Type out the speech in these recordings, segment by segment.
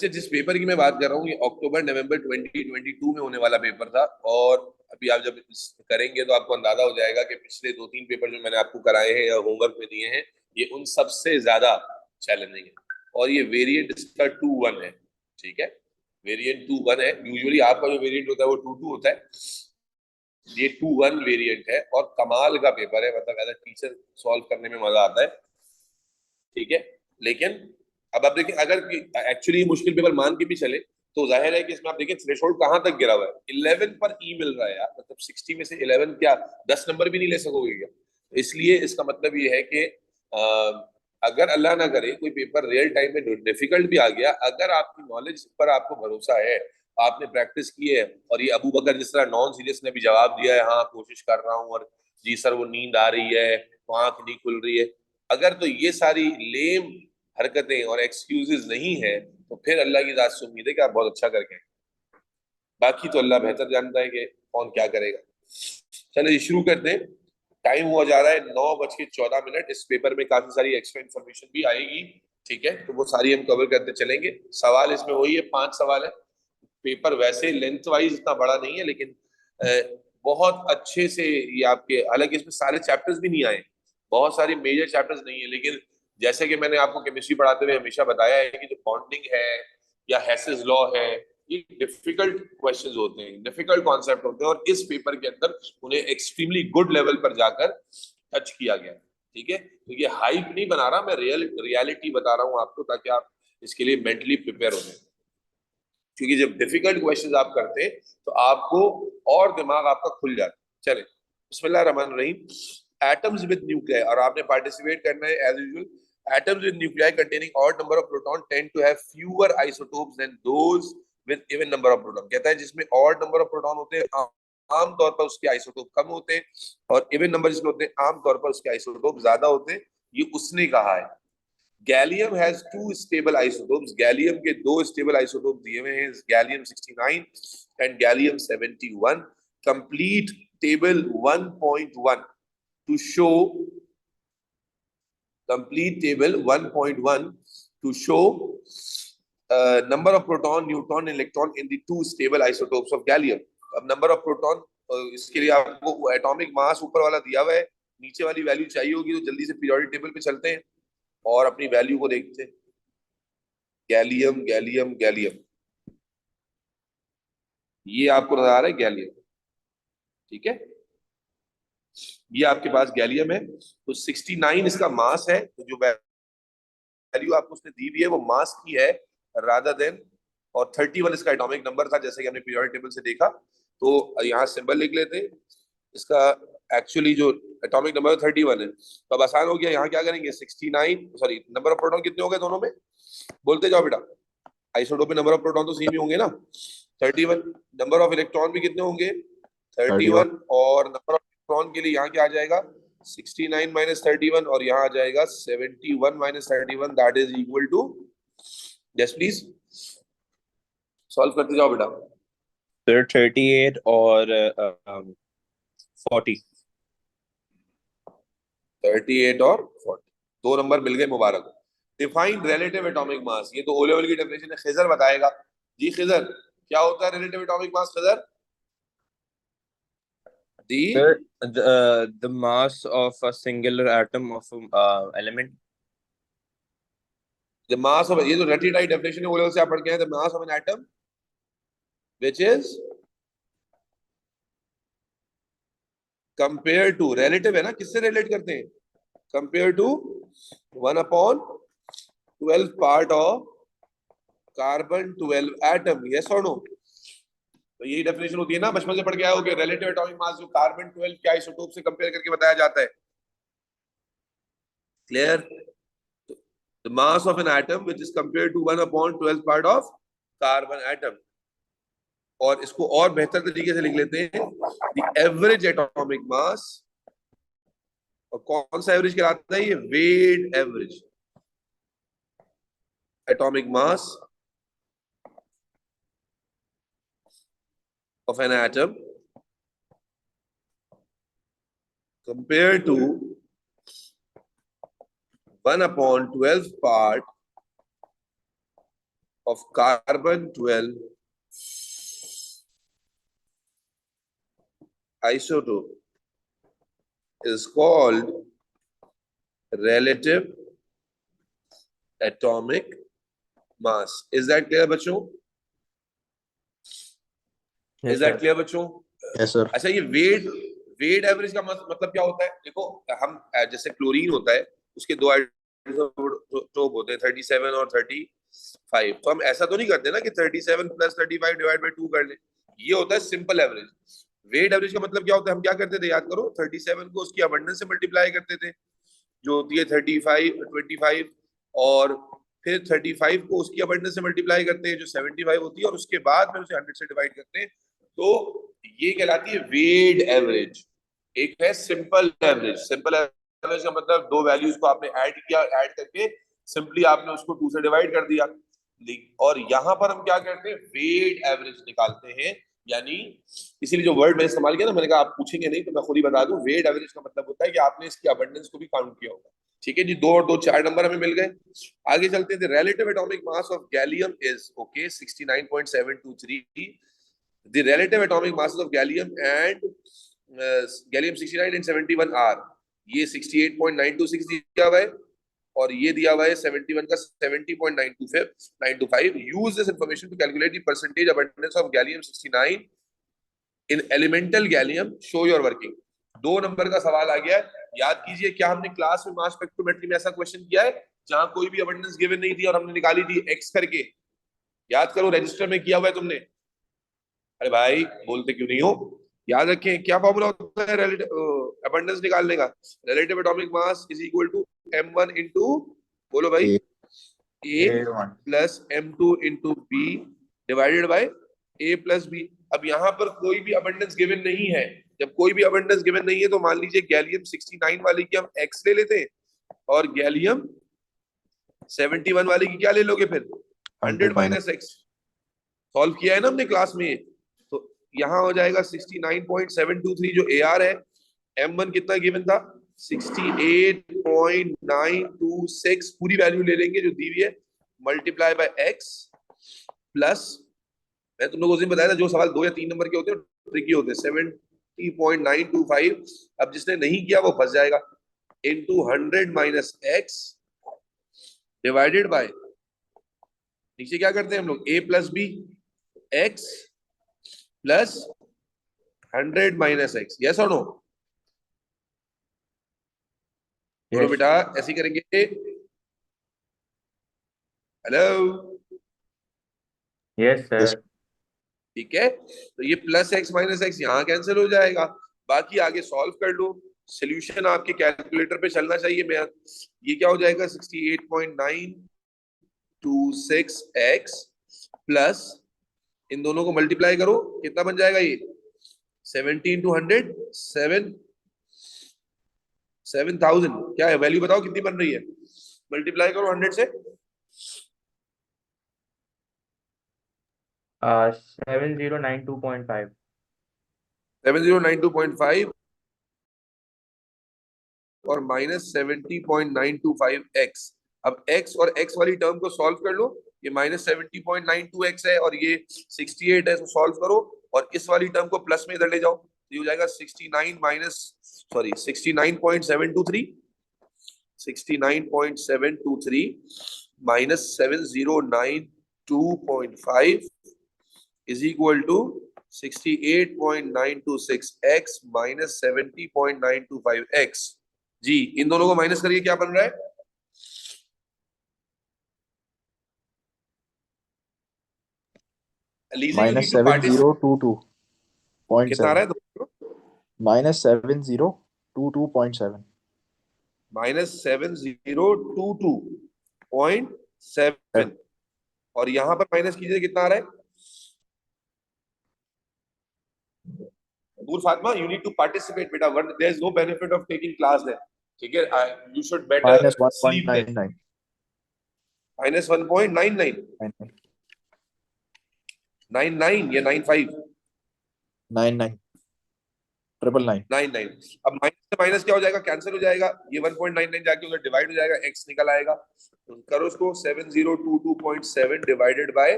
बच्चे जिस पेपर की मैं बात कर रहा हूँ ये अक्टूबर नवंबर 2022 में होने वाला पेपर था। और अभी आप जब करेंगे तो आपको अंदाजा हो जाएगा कि पिछले 2-3 पेपर जो मैंने आपको कराए हैं या होमवर्क में दिए हैं ये उन सबसे ज्यादा चैलेंजिंग है। और ये वेरिएंट इसका 2-1 है। ठीक है, वेरिएंट 2-1 है। यूजुअली आपका जो वेरिएंट होता है वो 2-2 होता है, ये 2-1 वेरिएंट है। और कमाल का पेपर है, मतलब एज अ टीचर सॉल्व करने में मजा आता है। ठीक है, लेकिन अब आप देखिए अगर एक्चुअली मुश्किल पेपर मान के भी चले तो जाहिर है कि इसमें आप देखिए थ्रेशोल्ड कहां तक गिरा हुआ है, 11 पर ई मिल रहा है यार। मतलब 60 में से 11 क्या 10 नंबर भी नहीं ले सकोगे क्या? इसलिए इसका मतलब ये है कि अगर अल्लाह ना करे कोई पेपर रियल टाइम में डिफिकल्ट भी आ गया, अगर आपकी नॉलेज पर आपको भरोसा है, आपने प्रैक्टिस की है, और ये अबू बकर जिस तरह नॉन सीरियस ने भी जवाब दिया है हाँ कोशिश कर रहा हूँ, और जी सर वो नींद आ रही है, वो आंख नहीं खुल रही है, अगर तो ये सारी लेम हरकतें और एक्सक्यूजेस नहीं है तो फिर अल्लाह की जात से उम्मीद है कि आप बहुत अच्छा करके आए। बाकी तो अल्लाह बेहतर जानता है कि कौन क्या करेगा। चलिए शुरू करते हैं। टाइम हुआ जा रहा है 9:14। इस पेपर में काफी सारी एक्स्ट्रा इन्फॉर्मेशन भी आएगी। ठीक है, तो वो सारी हम कवर करते चलेंगे। सवाल इसमें वही है, 5 सवाल है। पेपर वैसे लेंथ वाइज इतना बड़ा नहीं है, लेकिन बहुत अच्छे से ये आपके, हालांकि इसमें सारे चैप्टर्स भी नहीं आए, बहुत सारी मेजर चैप्टर्स नहीं है, लेकिन जैसे कि मैंने आपको केमिस्ट्री पढ़ाते हुए हमेशा बताया है कि जो बॉन्डिंग है या हेसेस लॉ है, ये डिफिकल्ट क्वेश्चंस होते हैं, डिफिकल्ट कॉन्सेप्ट होते हैं, और इस पेपर के अंदर उन्हें एक्सट्रीमली गुड लेवल पर जाकर टच किया गया। ठीक है, तो ये हाइप नहीं बना रहा मैं, रियलिटी बता रहा हूँ आपको, ताकि आप इसके लिए मेंटली प्रिपेयर हो जाए। क्योंकि जब डिफिकल्ट क्वेश्चंस आप करते हैं तो आपको और दिमाग आपका खुल जाता है। चले बिस्मिल्लाह रहमान रहीम। एटम्स विद न्यूक्लियाई, और आपने पार्टिसिपेट करना है as usual. Atoms with nuclei containing odd number of proton tend to have fewer isotopes than those with even number of proton. कहता है जिसमें ऑड नंबर ऑफ प्रोटॉन होते हैं आम तौर पर उसके आइसोटोप कम होते हैं, और इवन नंबर जिसमें होते हैं आम तौर पर उसके आइसोटोप ज्यादा होते हैं। ये उसने कहा है। Gallium has 2 stable isotopes, gallium के 2 स्टेबल आइसोटोप दिए हुए हैं, gallium 69 and gallium 71। Complete table 1.1 to show, complete table 1.1 to show number of proton, neutron, and electron in the 2 stable isotopes of gallium. अब नंबर ऑफ प्रोटॉन, इसके लिए आपको atomic mass ऊपर वाला दिया हुआ है, नीचे वाली वैल्यू चाहिए होगी, तो जल्दी से पीरियोडिक टेबल पे चलते हैं और अपनी वैल्यू को देखते हैं। गैलियम गैलियम गैलियम, ये आपको नजर आ रहा है गैलियम। ठीक है, ये आपके पास गैलियम है, तो 69 इसका मास है, तो जो वैल्यू आपको उसने दी हुई है वो मास की है रादर देन, और 31 इसका एटॉमिक नंबर था जैसे कि हमने पीरियोडिक टेबल से देखा। तो यहाँ सिंबल लिख लेते हैं इसका, एक्चुअली जो एटॉमिक नंबर 31 है, तो अब आसान हो गया। यहाँ क्या करेंगे 69, सॉरी नंबर ऑफ प्रोटॉन कितने हो गए दोनों में, बोलते जाओ बेटा। आइसोटोप में नंबर ऑफ प्रोटॉन तो सेम ही होंगे ना, 31। नंबर ऑफ इलेक्ट्रॉन भी कितने होंगे 31। 31, और नंबर ऑफ इलेक्ट्रॉन के लिए यहाँ क्या आ जाएगा 69 माइनस 31, और यहाँ आ जाएगा 71 minus 31, that is equal to, yes please solve करते जाओ बेटा। सर 38 और 40। 38 और 40, दो नंबर मिल गए, मुबारक हो। डिफाइन रिलेटिव एटॉमिक मास, ये तो ओ लेवल की डेफिनेशन है, खिजर बताएगा। जी खिजर, क्या होता है रिलेटिव एटॉमिक मास खिजर? दी Sir, the mass of a singular atom of element. The mass of, ये तो रटी टाइट डेफिनेशन है, ओ लेवल से आप पढ़ के आए, the mass of an atom which is compare to, relative है ना, किससे रिलेट करते हैं, compare to 1/12 part of carbon 12 atom, yes और नो? तो यही डेफिनेशन होती है ना, बचपन से पढ़ के आए हो कि रिलेटिव एटॉमिक मास जो कार्बन 12 के आइसोटोप से कंपेयर करके बताया जाता है। Clear? The mass of an atom which is compare to 1/12 part of carbon atom. और इसको और बेहतर तरीके से लिख लेते हैं, द एवरेज एटॉमिक मास, और कौन सा एवरेज कहलाता है ये, weight average atomic mass of an atom compared to 1/12 part of carbon 12 isotope is called relative atomic mass. Is that clear बच्चों? Yes, Is that sir. clear बच्चों? Yes, sir. अच्छा, ये वेट एवरेज का मतलब क्या होता है? देखो, हम जैसे क्लोरीन होता है, उसके दो आइसोटोप होते हैं 37 और 35। तो हम ऐसा तो नहीं करते ना कि 37 प्लस 35 डिवाइड बाय 2 कर ले। ये होता है सिंपल एवरेज। वेट एवरेज का मतलब क्या होता है? हम क्या करते थे, याद करो, 37 को उसकी अबंडेंस से मल्टीप्लाई करते थे, जो होती है 35 25, और फिर 35 को उसकी अबंडेंस से मल्टीप्लाई करते हैं जो 75 होती है, और उसके बाद में उसे 100 से डिवाइड करते हैं। तो ये कहलाती है वेट एवरेज। एक है सिंपल एवरेज। सिंपल एवरेज का मतलब दो वैल्यूज को आपने ऐड किया, ऐड करके सिंपली आपने उसको 2 से डिवाइड कर दिया। और यहां पर हम क्या करते हैं, वेट एवरेज निकालते हैं। यानी इसीलिए जो वर्ड मैंने इस्तेमाल किया ना, मैंने कहा आप पूछेंगे नहीं तो मैं खुद ही बता दूं, वेट एवरेज का मतलब होता है कि आपने इसकी अबंडेंस को भी काउंट किया होगा। ठीक है जी, 2 और 2 4 नंबर हमें मिल गए। आगे चलते हैं। Relative atomic mass of gallium is okay 69.723। The relative atomic masses of gallium and gallium 69 and 71 are, ये 68.926 दिया हुआ है और ये दिया हुआ है 71 का 70.925। Use this information to calculate the percentage abundance of gallium 69 in elemental gallium, show your working. 2 number का सवाल आ गया है। याद कीजिए, क्या हमने क्लास में मास स्पेक्ट्रोमेट्री में ऐसा क्वेश्चन किया है जहां कोई भी अबंडेंस गिवन नहीं थी और हमने निकाली थी एक्स करके? याद करो, रजिस्टर में किया हुआ है तुमने। अरे भाई बोलते क्यों नहीं हो? याद रखें, क्या फॉर्मूला होता है अबंडेंस निकालने का? Relative atomic mass is equal to m1 into, बोलो भाई, a plus m2 into b divided by a plus b। अब यहाँ पर कोई भी अबंडेंस गिवन नहीं है। जब कोई भी अबंडेंस गिवन नहीं है तो मान लीजिए गैलियम 69 वाले की हम x ले लेते हैं और गैलियम 71 वाले की क्या ले लोगे फिर? 100 माइनस x। सॉल्व किया है ना हमने क्लास में। तो यहाँ हो जाएगा 69.723 जो AR है। M1 कितना गिवन था? 68.926। पूरी वैल्यू ले लेंगे जो दी हुई है, मल्टीप्लाई बाय x प्लस, मैं तुम लोगों को बताया था जो सवाल 2 या 3 नंबर के होते हैं ट्रिकी होते हैं, 70.925। अब जिसने नहीं किया वो फंस जाएगा। Into 100 minus x divided by, नीचे क्या करते हैं हम लोग, a plus b, x plus 100 minus x। Yes और नो? बोलो बेटा, ऐसे करेंगे। Hello, Yes, sir. ठीक है। तो ये प्लस एक्स माइनस एक्स यहाँ कैंसिल हो जाएगा। बाकी आगे सॉल्व कर लो। सोल्यूशन आपके कैलकुलेटर पे चलना चाहिए। मैं ये क्या हो जाएगा, 68.926x प्लस, इन दोनों को मल्टीप्लाई करो, कितना बन जाएगा ये? 17 टू 100 7000। क्या है वैल्यू, बताओ कितनी बन रही है? मल्टीप्लाई करो 100 से। 7092.5. 7092.5 और माइनस 70.925x। अब x और x वाली टर्म को सॉल्व कर लो। ये माइनस 70.92x है और ये 68 है, तो सॉल्व करो और इस वाली टर्म को प्लस में इधर ले जाओ। तो ये हो जाएगा 69.723 minus 7092.5 is equal to 68.926x minus 70.925x। जी, इन दोनों को माइनस करिए, क्या बन रहा है? माइनस 7022.7 कितना आ रहा है? माइनस 7022.7 माइनस 7022.7 और यहां पर माइनस कीजिए, कितना आ रहा है? नूर Fatima, you need to participate बेटा, there is no benefit of taking class there. ठीक है, you should better minus sleep then. 1.99 minus 1.99 99 या 95? 99 999. 99। अब माइनस से माइनस क्या हो जाएगा, कैंसिल हो जाएगा, ये 1.99 जाके उधर डिवाइड हो जाएगा, x निकल आएगा। तो करो उसको, 7022.7 डिवाइडेड बाय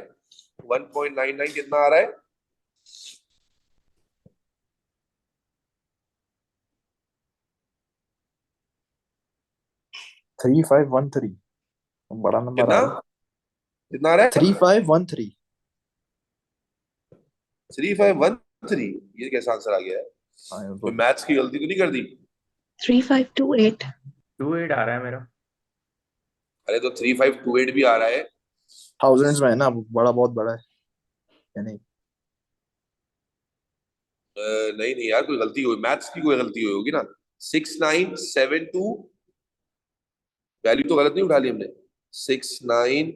1.99 कितना आ रहा है? 3513. बड़ा नंबर कितना आ रहा है. कितना आ रहा है? 3513. 3513। ये कैसा आंसर आ गया है? हाँ, कोई मैथ्स की गलती तो नहीं कर दी? 3528. 28 आ रहा है मेरा। अरे तो 3528 भी आ रहा है। थाउजेंड्स में है ना, बड़ा बहुत बड़ा है या नहीं? नहीं नहीं यार, कोई गलती हुई, मैथ्स की कोई गलती हुई होगी ना। 6972, वैल्यू तो गलत नहीं उठा ली हमने। 69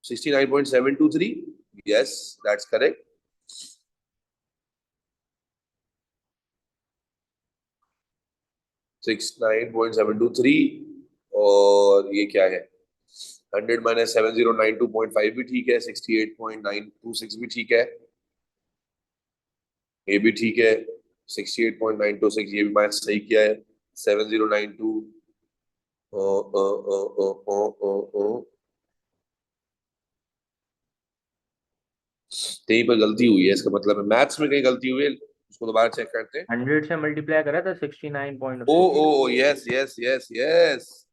69.723, यस दैट्स करेक्ट। 69.723, और ये क्या है? 100 माइनस 7092.5 भी ठीक है, 68.926 भी ठीक है, ये भी ठीक है, 68.926 ये भी मैथ सही किया है। 7092 ओ ओ ओ ओ ओ ओ ओ कहीं पर गलती हुई है, इसका मतलब है मैथ्स में कहीं गलती हुई है, उसको दोबारा चेक करते हैं। 100 से मल्टीप्लाई करा था 69 point. Oh oh yes yes yes yes,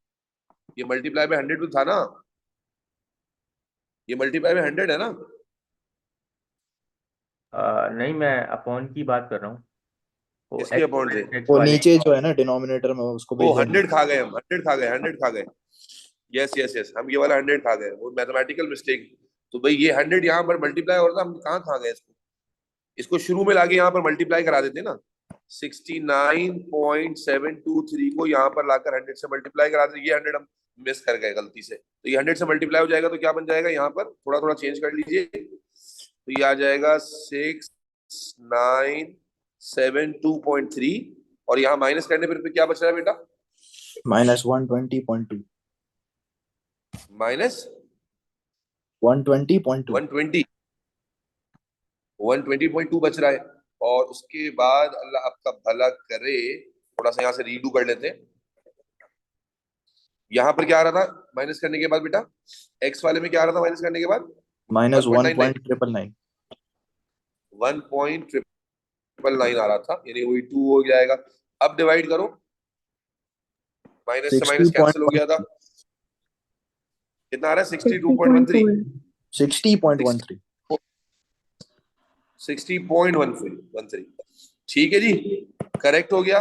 ये मल्टीप्लाई में 100 था ना, ये मल्टीप्लाई में 100 है ना? नहीं, मैं अपॉन की बात कर रहा हूँ। वो किसके अपॉन से? X वो वाले नीचे जो है ना डिनोमिनेटर में, उसको ओ भेज 100 खा गए हम, 100 खा गए, 100 खा गए। यस यस यस, हम ये वाला 100 खा गए, वो मैथमेटिकल मिस्टेक। तो भाई ये 100 यहाँ पर मल्टीप्लाई हो रहा था, हम कहाँ खा गए इसको? इसको शुरू में लाके यहाँ पर मल्टीप्लाई करा देते ना, 69.723 को यहाँ पर लाकर 100 से मल्टीप्लाई करा देते, ये 100 हम मिस कर गए गलती से, तो ये 100 से मल्टीप्लाई हो जाएगा तो क्या बन जाएगा, यहाँ पर थोड़ा थोड़ा चेंज कर लीजिए, तो ये आ जाएगा 6972.3, और यहाँ माइनस करने पर क्या बच रहा है बेटा? माइनस 120.2. माइनस 120.2. 120.2 बच रहा है। और उसके बाद अल्लाह आपका भला करे, थोड़ा सा यहाँ से रीडू कर लेते हैं। यहाँ पर क्या आ रहा था माइनस करने के बाद बेटा? एक्स वाले में क्या आ रहा था माइनस करने के बाद? माइनस 1.999 1.999 आ रहा था, यानी वही 2 हो जाएगा। अब डिवाइड करो, माइनस से माइनस कैंसिल हो गया था, कितना आ रहा है? 62.13। 60.13. 60.13। ठीक है जी, करेक्ट हो गया।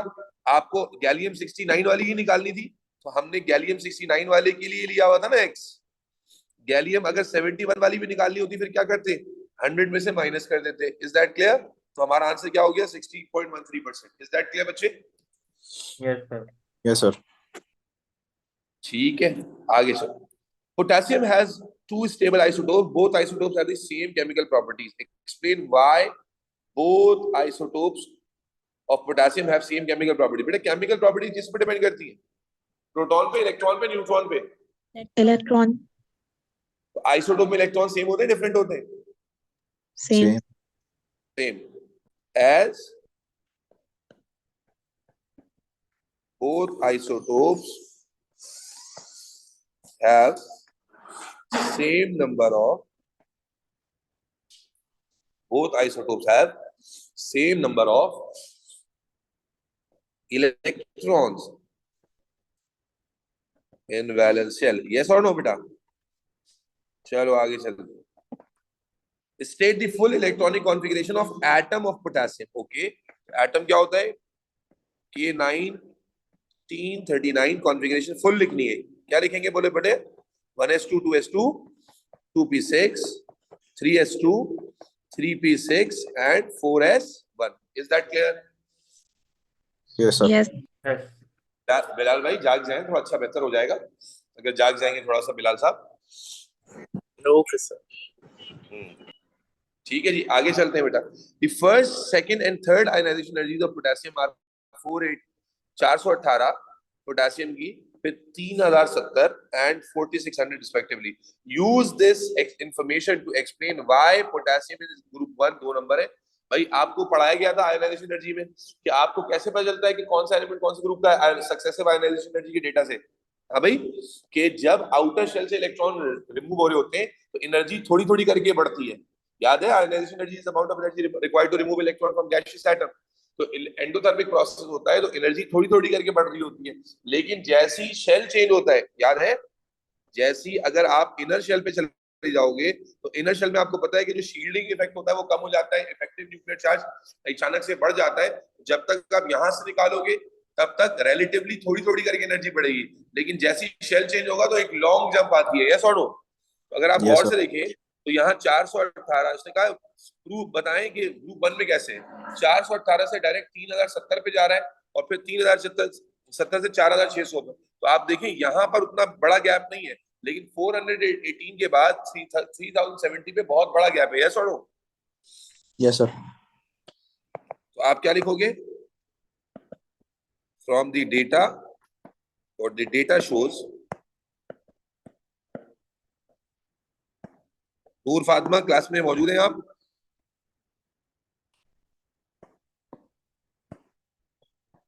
आपको गैलियम 69 वाली ही निकालनी थी, तो हमने गैलियम 69 वाले के लिए लिया हुआ था ना एक्स। गैलियम अगर 71 वाली भी निकालनी होती फिर क्या करते? 100 में से माइनस कर देते। Is that clear? तो हमारा आंसर क्या हो गया? 60.13%। इज दैट क्लियर बच्चे? Yes sir. Yes sir. ठीक है, आगे चलो। Potassium has two stable isotopes. Both isotopes have the same chemical properties. Explain why both isotopes of potassium have same chemical property. बेटा chemical property किस पे depend करती है? प्रोटॉन पे, इलेक्ट्रॉन पे, न्यूट्रॉन पे? Electron. तो आइसोटोप में इलेक्ट्रॉन सेम होते हैं डिफरेंट होते हैं? Same. Same. As both isotopes have same number of electrons in valence shell. Yes or no बेटा? चलो आगे चलते। State the full electronic configuration of atom of potassium. Okay, atom क्या होता है? K1939 configuration full लिखनी है। क्या लिखेंगे बोले बटे? 1s2 2s2 2p6 3s2 3p6 and 4s1. Is that clear? Yes sir. Yes. Yes. Bilal भाई जाग जाएं तो अच्छा बेहतर हो जाएगा, अगर जाग जाएंगे थोड़ा सा बिलाल साहब। Okay sir. ठीक है जी, आगे चलते हैं बेटा। The first, second and third ionisation energies of potassium are 418 potassium की, फिर 3070 and 4600 respectively. Use this information to explain why potassium is group 1, 2 number है, भाई आपको पढ़ाया गया था आयोनाइजेशन एनर्जी में कि आपको कैसे पता चलता है कि कौन सा एलिमेंट कौन से ग्रुप का सक्सेसिव आयोनाइजेशन एनर्जी के डेटा से। हाँ भाई, कि जब आउटर शेल से इलेक्ट्रॉन रिमूव हो रहे होते हैं तो एनर्जी थोड़ी थोड़ी करके बढ़ती है। याद है, ionisation energy is amount of energy required to remove electron from gaseous atom. तो एंडोथर्मिक प्रोसेस होता है तो एनर्जी थोड़ी थोड़ी करके बढ़ रही होती है। लेकिन जैसे ही शेल चेंज होता है, याद है, जैसी अगर आप इनर शेल पे चले जाओगे तो इनर शेल में आपको पता है कि जो शील्डिंग इफेक्ट होता है वो कम हो जाता है, इफेक्टिव न्यूक्लियर चार्ज अचानक से बढ़ जाता है। जब तक आप यहां से निकालोगे तब तक रिलेटिवली थोड़ी थोड़ी करके एनर्जी बढ़ेगी, लेकिन जैसी शेल चेंज होगा तो एक लॉन्ग जंप आती है। यस और नो? तो अगर आप यस गौर सर। से देखें तो यहाँ 418, इसने कहा प्रूफ बताएं कि ग्रुप 1 में कैसे है। 418 से डायरेक्ट 3070 पे जा रहा है और फिर 3070 से 4600 पे। तो आप देखें यहाँ पर उतना बड़ा गैप नहीं है, लेकिन 418 के बाद 3070 पे बहुत बड़ा गैप है। यस और नो? Yes sir. तो आप क्या लिखोगे? फ्रॉम द डेटा, और the data shows, Noor Fatima class में मौजूद हैं आप?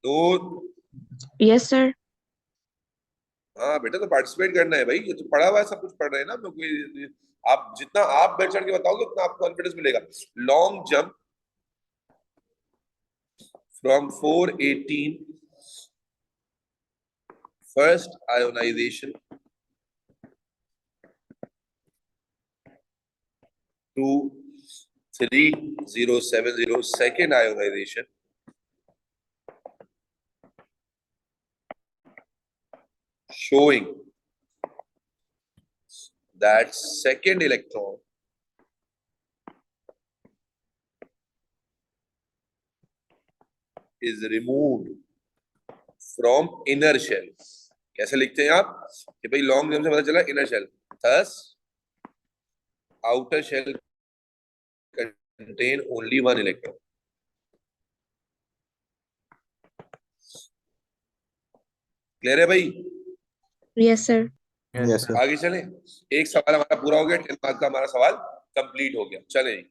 नूर? Yes, sir. हाँ बेटा, तो पार्टिसिपेट करना है भाई, ये तो पढ़ा हुआ है, सब कुछ पढ़ रहे हैं ना हम लोग। आप जितना आप बढ़ चढ़ के बताओगे उतना आपको कॉन्फिडेंस मिलेगा। Long jump from 418 first ionisation to 3070 second ionization, showing that second electron is removed from inner shell। कैसे लिखते हैं आप कि भाई लॉन्ग जंप से पता चला inner shell, thus outer shell contain only one electron। Clear है भाई? Yes, sir. Yes sir. आगे चलें। एक सवाल हमारा पूरा हो गया, 10 मार्क का हमारा सवाल कंप्लीट हो गया। चलें,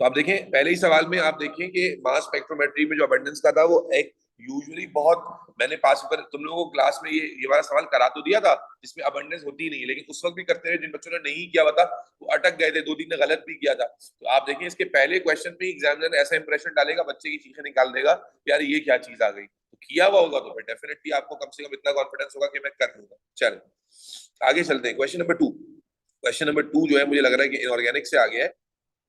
तो आप देखें पहले ही सवाल में आप देखें कि मास स्पेक्ट्रोमेट्री में जो अबंडेंस का था वो एक यूजुअली बहुत, मैंने पास पर तुम लोगों को क्लास में ये वाला सवाल करा तो दिया था जिसमें अबंडेंस होती ही नहीं है, लेकिन उस वक्त भी करते हुए जिन बच्चों ने नहीं किया हुआ था वो अटक गए थे, 2-3 ने गलत भी किया था। तो आप देखें इसके पहले क्वेश्चन में एग्जामिनर ऐसा इंप्रेशन डालेगा, बच्चे की चीखें निकाल देगा, यार ये क्या चीज आ गई। तो किया हुआ होगा तो फिर डेफिनेटली आपको कम से कम इतना कॉन्फिडेंस होगा कि मैं कर लूंगा। चलो आगे चलते हैं। Question number 2। क्वेश्चन नंबर 2 जो है मुझे लग रहा है कि इनऑर्गेनिक से आ गया है।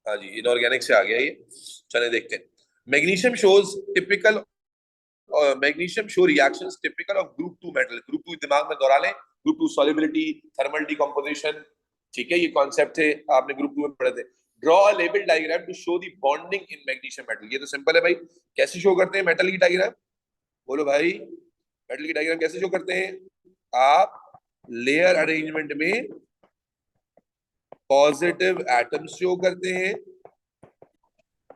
हाँ जी, इनऑर्गेनिक से आ गया ये। चले देखते हैं। Magnesium shows typical, magnesium show reactions typical of group 2 metal. Group 2 दिमाग में दोहरा लें, ग्रुप 2 सॉल्युबिलिटी, थर्मल डिकम्पोजिशन, ठीक है, ये कॉन्सेप्ट थे आपने ग्रुप 2 में पढ़े थे। Draw a label diagram to show the bonding in magnesium metal. ये तो सिंपल है भाई, कैसे शो करते हैं मेटल की डायग्राम? बोलो भाई, मेटल की डायग्राम कैसे शो करते हैं? आप लेयर अरेंजमेंट में पॉजिटिव एटम्स शो करते हैं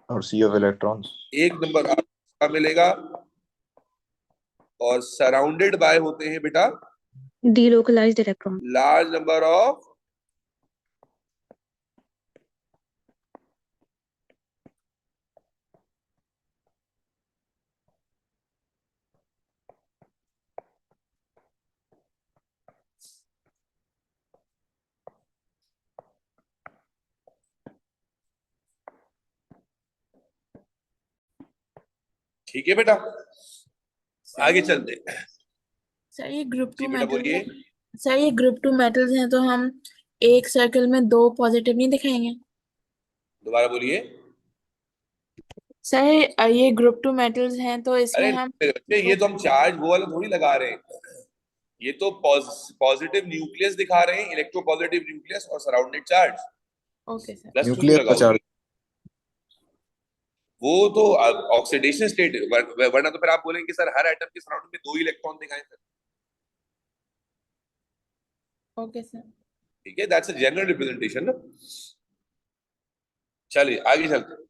और सी ऑफ इलेक्ट्रॉन्स। एक नंबर आपका मिलेगा, और सराउंडेड बाय होते हैं बेटा Delocalized electron. Large number of ठीक है बेटा, आगे चलते हैं। सर ये ग्रुप जी 2 बेटा मेटल्स बोलिए। हैं। सर ये ग्रुप 2 मेटल्स हैं तो हम एक सर्कल में 2 पॉजिटिव नहीं दिखाएंगे? दोबारा बोलिए। सर ये ग्रुप 2 मेटल्स हैं तो इसमें अरे हम मेरे बच्चे, ये तो हम चार्ज वो वाला थोड़ी लगा रहे हैं, ये तो पॉजिटिव न्यूक्लियस दिखा रहे हैं, इलेक्ट्रो पॉजिटिव न्यूक्लियस और surrounded charge. Okay sir. Plus 2 nucleus का चार्ज। वो तो ऑक्सीडेशन स्टेट, वरना तो फिर आप बोलेंगे सर हर एटम के सराउंडिंग में 2 ही इलेक्ट्रॉन दिखाएं सर। Okay sir. ठीक है, दैट्स अ जनरल रिप्रेजेंटेशन ना। चलिए आगे चलते हैं।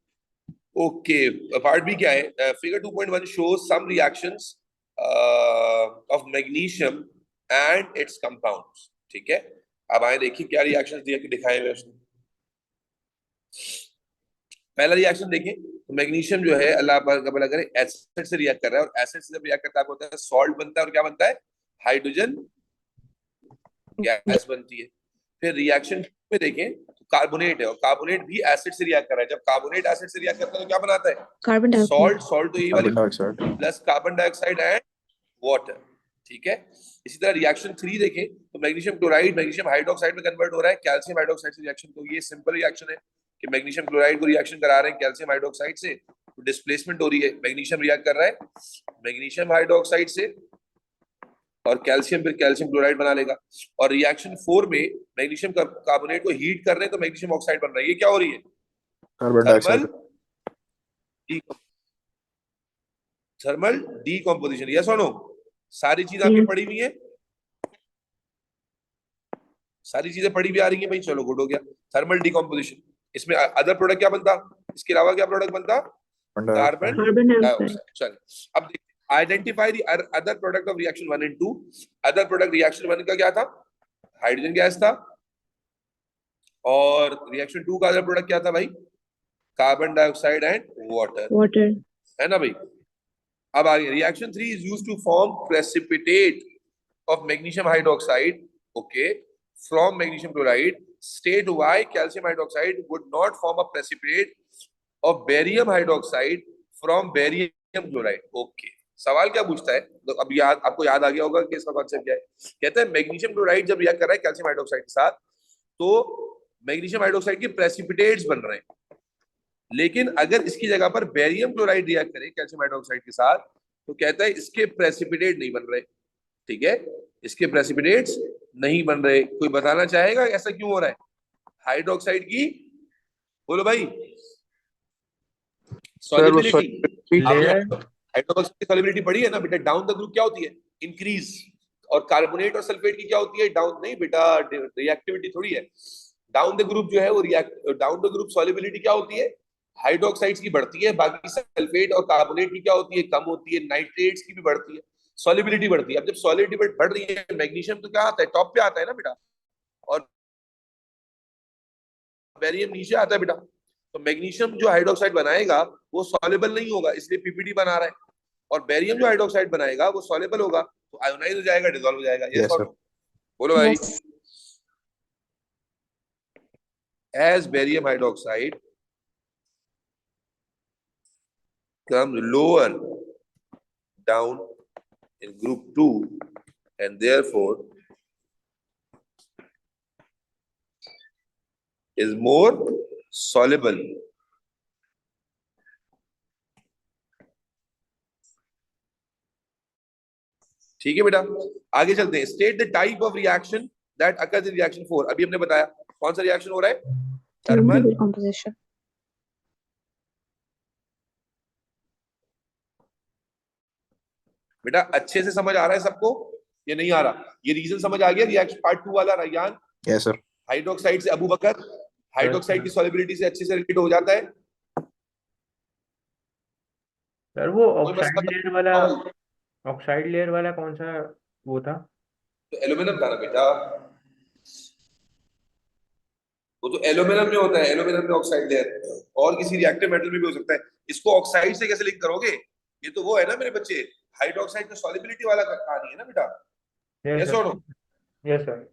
ओके, पार्ट बी क्या है? Figure 2.1 shows some reactions of magnesium and its compounds. ठीक है, अब आए देखिए क्या रिएक्शंस दिखाए हुए उसने। पहला रिएक्शन देखिए, तो मैग्नीशियम जो है अल्लाह पाक का भला करे एसिड से रिएक्ट कर रहा है, और एसिड से जब रिएक्ट करता है होता है सॉल्ट बनता है, और क्या बनता है, हाइड्रोजन गैस बनती है। फिर रिएक्शन में देखें तो कार्बोनेट है, और कार्बोनेट भी एसिड से रिएक्ट कर रहा है। जब कार्बोनेट एसिड से रिएक्ट करता है तो क्या बनाता है, कार्बन डाइऑक्साइड। सॉल्ट, सॉल्ट तो यही वाली carbon dioxide plus carbon dioxide and water, ठीक है। इसी तरह रिएक्शन 3 देखें तो मैग्नीशियम क्लोराइड मैग्नीशियम हाइड्रोक्साइड में कन्वर्ट हो रहा है कैल्शियम हाइड्रोक्साइड से रिएक्शन। तो ये सिंपल रिएक्शन है कि मैग्नीशियम क्लोराइड को रिएक्शन करा रहे हैं कैल्शियम हाइड्रोक्साइड से, तो डिस्प्लेसमेंट हो रही है, मैग्नीशियम रिएक्ट कर रहा है मैग्नीशियम हाइड्रोक्साइड से, और कैल्शियम फिर कैल्शियम क्लोराइड बना लेगा। और रिएक्शन 4 में मैग्नीशियम कार्बोनेट को हीट कर रहे हैं तो मैग्नीशियम ऑक्साइड बन रहा है। ये क्या हो रही है, carbon thermal dioxide thermal decomposition. Yes और नो, सारी चीज आपकी पढ़ी हुई है, सारी चीजें पढ़ी भी आ रही हैं भाई, चलो गुड हो गया। थर्मल डीकॉम्पोजिशन, इसमें अदर प्रोडक्ट क्या बनता, इसके अलावा क्या प्रोडक्ट बनता, कार्बन डाइऑक्साइड। चलिए अब देखते हैं, identify the other product of reaction 1 and 2। Other product reaction 1 का क्या था, हाइड्रोजन गैस था, और रिएक्शन 2 का अदर प्रोडक्ट क्या था भाई, कार्बन डाइऑक्साइड एंड वाटर, है ना भाई। अब आगे reaction 3 is used to form precipitate of magnesium hydroxide, okay, from magnesium chloride. State why calcium hydroxide would not form a precipitate of barium hydroxide from barium chloride. Okay, सवाल क्या पूछता है, तो अब याद आपको याद आ गया होगा कि इसका कॉन्सेप्ट क्या है। कहता है मैग्नीशियम क्लोराइड जब रिएक्ट कर रहा है कैल्शियम हाइड्रोक्साइड के साथ, तो मैग्नीशियम हाइड्रोक्साइड के प्रेसिपिटेट्स बन रहे हैं, लेकिन अगर इसकी जगह पर बेरियम क्लोराइड रिएक्ट करे कैल्शियम हाइड्रोक्साइड के साथ, तो कहता है इसके प्रेसिपिटेट नहीं बन रहे, ठीक है, इसके प्रेसिपिटेट्स नहीं बन रहे। कोई बताना चाहेगा ऐसा क्यों हो रहा है, हाइड्रोक्साइड की, बोलो भाई, सॉल्युबिलिटी। हाइड्रोक्साइड की सॉल्युबिलिटी बढ़ी है ना बेटा, डाउन द ग्रुप क्या होती है, इंक्रीज, और कार्बोनेट और सल्फेट की क्या होती है, डाउन। नहीं बेटा, रिएक्टिविटी थोड़ी है, डाउन द ग्रुप जो है वो डाउन द ग्रुप सॉल्युबिलिटी क्या होती है, हाइड्रोक्साइड्स की बढ़ती है, बाकी सल्फेट और कार्बोनेट की क्या होती है, कम होती है, नाइट्रेट्स की भी बढ़ती है, सॉल्युबिलिटी बढ़ती है। अब जब सॉल्युबिलिटी बढ़ रही है, मैग्नीशियम तो क्या आता है, टॉप पे आता है ना बेटा, और बेरियम नीचे आता है बेटा। तो मैग्नीशियम जो हाइड्रोक्साइड बनाएगा वो सॉल्युबल नहीं होगा, इसलिए पीपीटी बना रहा है, और बेरियम जो हाइड्रोक्साइड बनाएगा वो सॉल्युबल होगा, तो आयोनाइज हो जाएगा, डिसॉल्व हो जाएगा। यस और नो, बोलो भाई। As barium hydroxide comes lower down in group 2 and therefore is more soluble ठीक है बेटा, आगे चलते हैं। State the type of reaction that occurs in reaction 4। अभी हमने बताया कौन सा रिएक्शन हो रहा है, थर्मल डिकम्पोजिशन। बेटा अच्छे से समझ आ रहा है सबको, ये नहीं आ रहा, ये रीजन समझ आ गया रिएक्शन पार्ट 2 वाला, रैयान। Yes sir. हाइड्रोक्साइड से अबू बकर, हाइड्रोक्साइड की सॉल्युबिलिटी से अच्छे से रिलेट हो जाता है सर। वो ऑक्साइड लेयर वाला कौन सा वो था, तो एल्यूमिनियम था ना बेटा, वो तो एल्यूमिनियम में होता है, एल्यूमिनियम में ऑक्साइड लेयर, और किसी रिएक्टिव मेटल में भी हो सकता है। इसको ऑक्साइड से कैसे लिंक करोगे, ये तो वो है ना मेरे बच्चे, हाइड्रोक्साइड का सॉल्युबिलिटी वाला कहानी है ना बेटा। यस और नो, यस सर।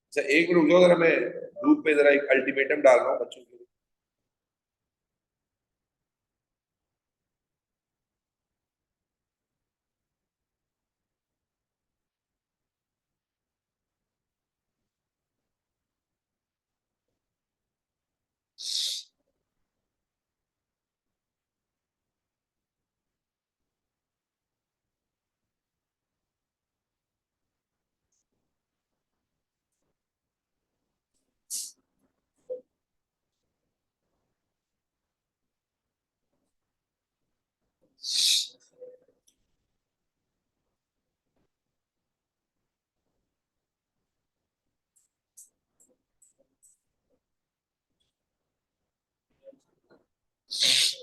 अच्छा एक मिनट रुक जाओ जरा, मैं ग्रुप पे जरा एक अल्टीमेटम डाल रहा हूँ बच्चों के लिए।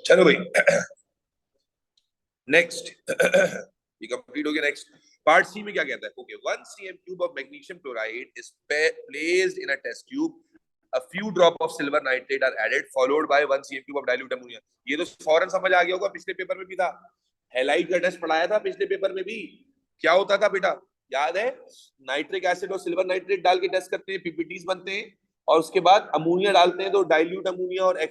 चलो भाई नेक्स्ट ये कंप्लीट हो गया। नेक्स्ट पार्ट सी में क्या कहता है, okay 1 cm cube of magnesium chloride is placed in a test tube a few drop of silver nitrate are added followed by 1 cm cube of dilute ammonia. ये तो फौरन समझ आ गया होगा, पिछले पेपर में भी था, हैलाइट का टेस्ट पढ़ाया था पिछले पेपर में भी। क्या होता था बेटा, याद है? नाइट्रिक एसिड और सिल्वर नाइट्रेट डाल के टेस्ट करते हैं, पीपीटीज बनते हैं, और उसके बाद अमोनिया डालते हैं, तो डाइल्यूट अमोनिया और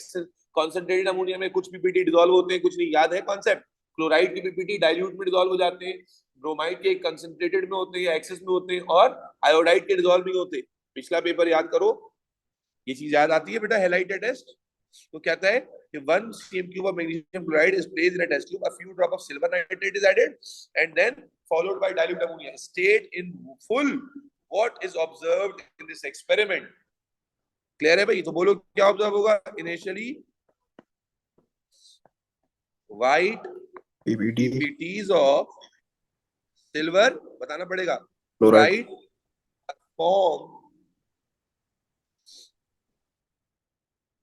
कॉन्सेंट्रेटेड अमोनिया में कुछ पीपीटी डिसॉल्व होते हैं, कुछ नहीं। याद है कॉन्सेप्ट? क्लोराइड की पीपीटी डाइल्यूट में डिसॉल्व हो जाते हैं, ब्रोमाइड के कंसंट्रेटेड में होते हैं या एक्सेस में होते हैं, और आयोडाइड के डिसॉल्व नहीं होते। पिछला पेपर याद करो, ये चीज याद आती है बेटा, हैलाइट टेस्ट। तो कहता है कि 1 cm cube of magnesium chloride is placed in a test tube, a few drop of silver nitrate is added, and then followed by dilute ammonia. State in full what is observed in this experiment. Clear है भाई? तो बोलो क्या observe होगा initially? White PPTs of silver, बताना पड़ेगा, chloride right form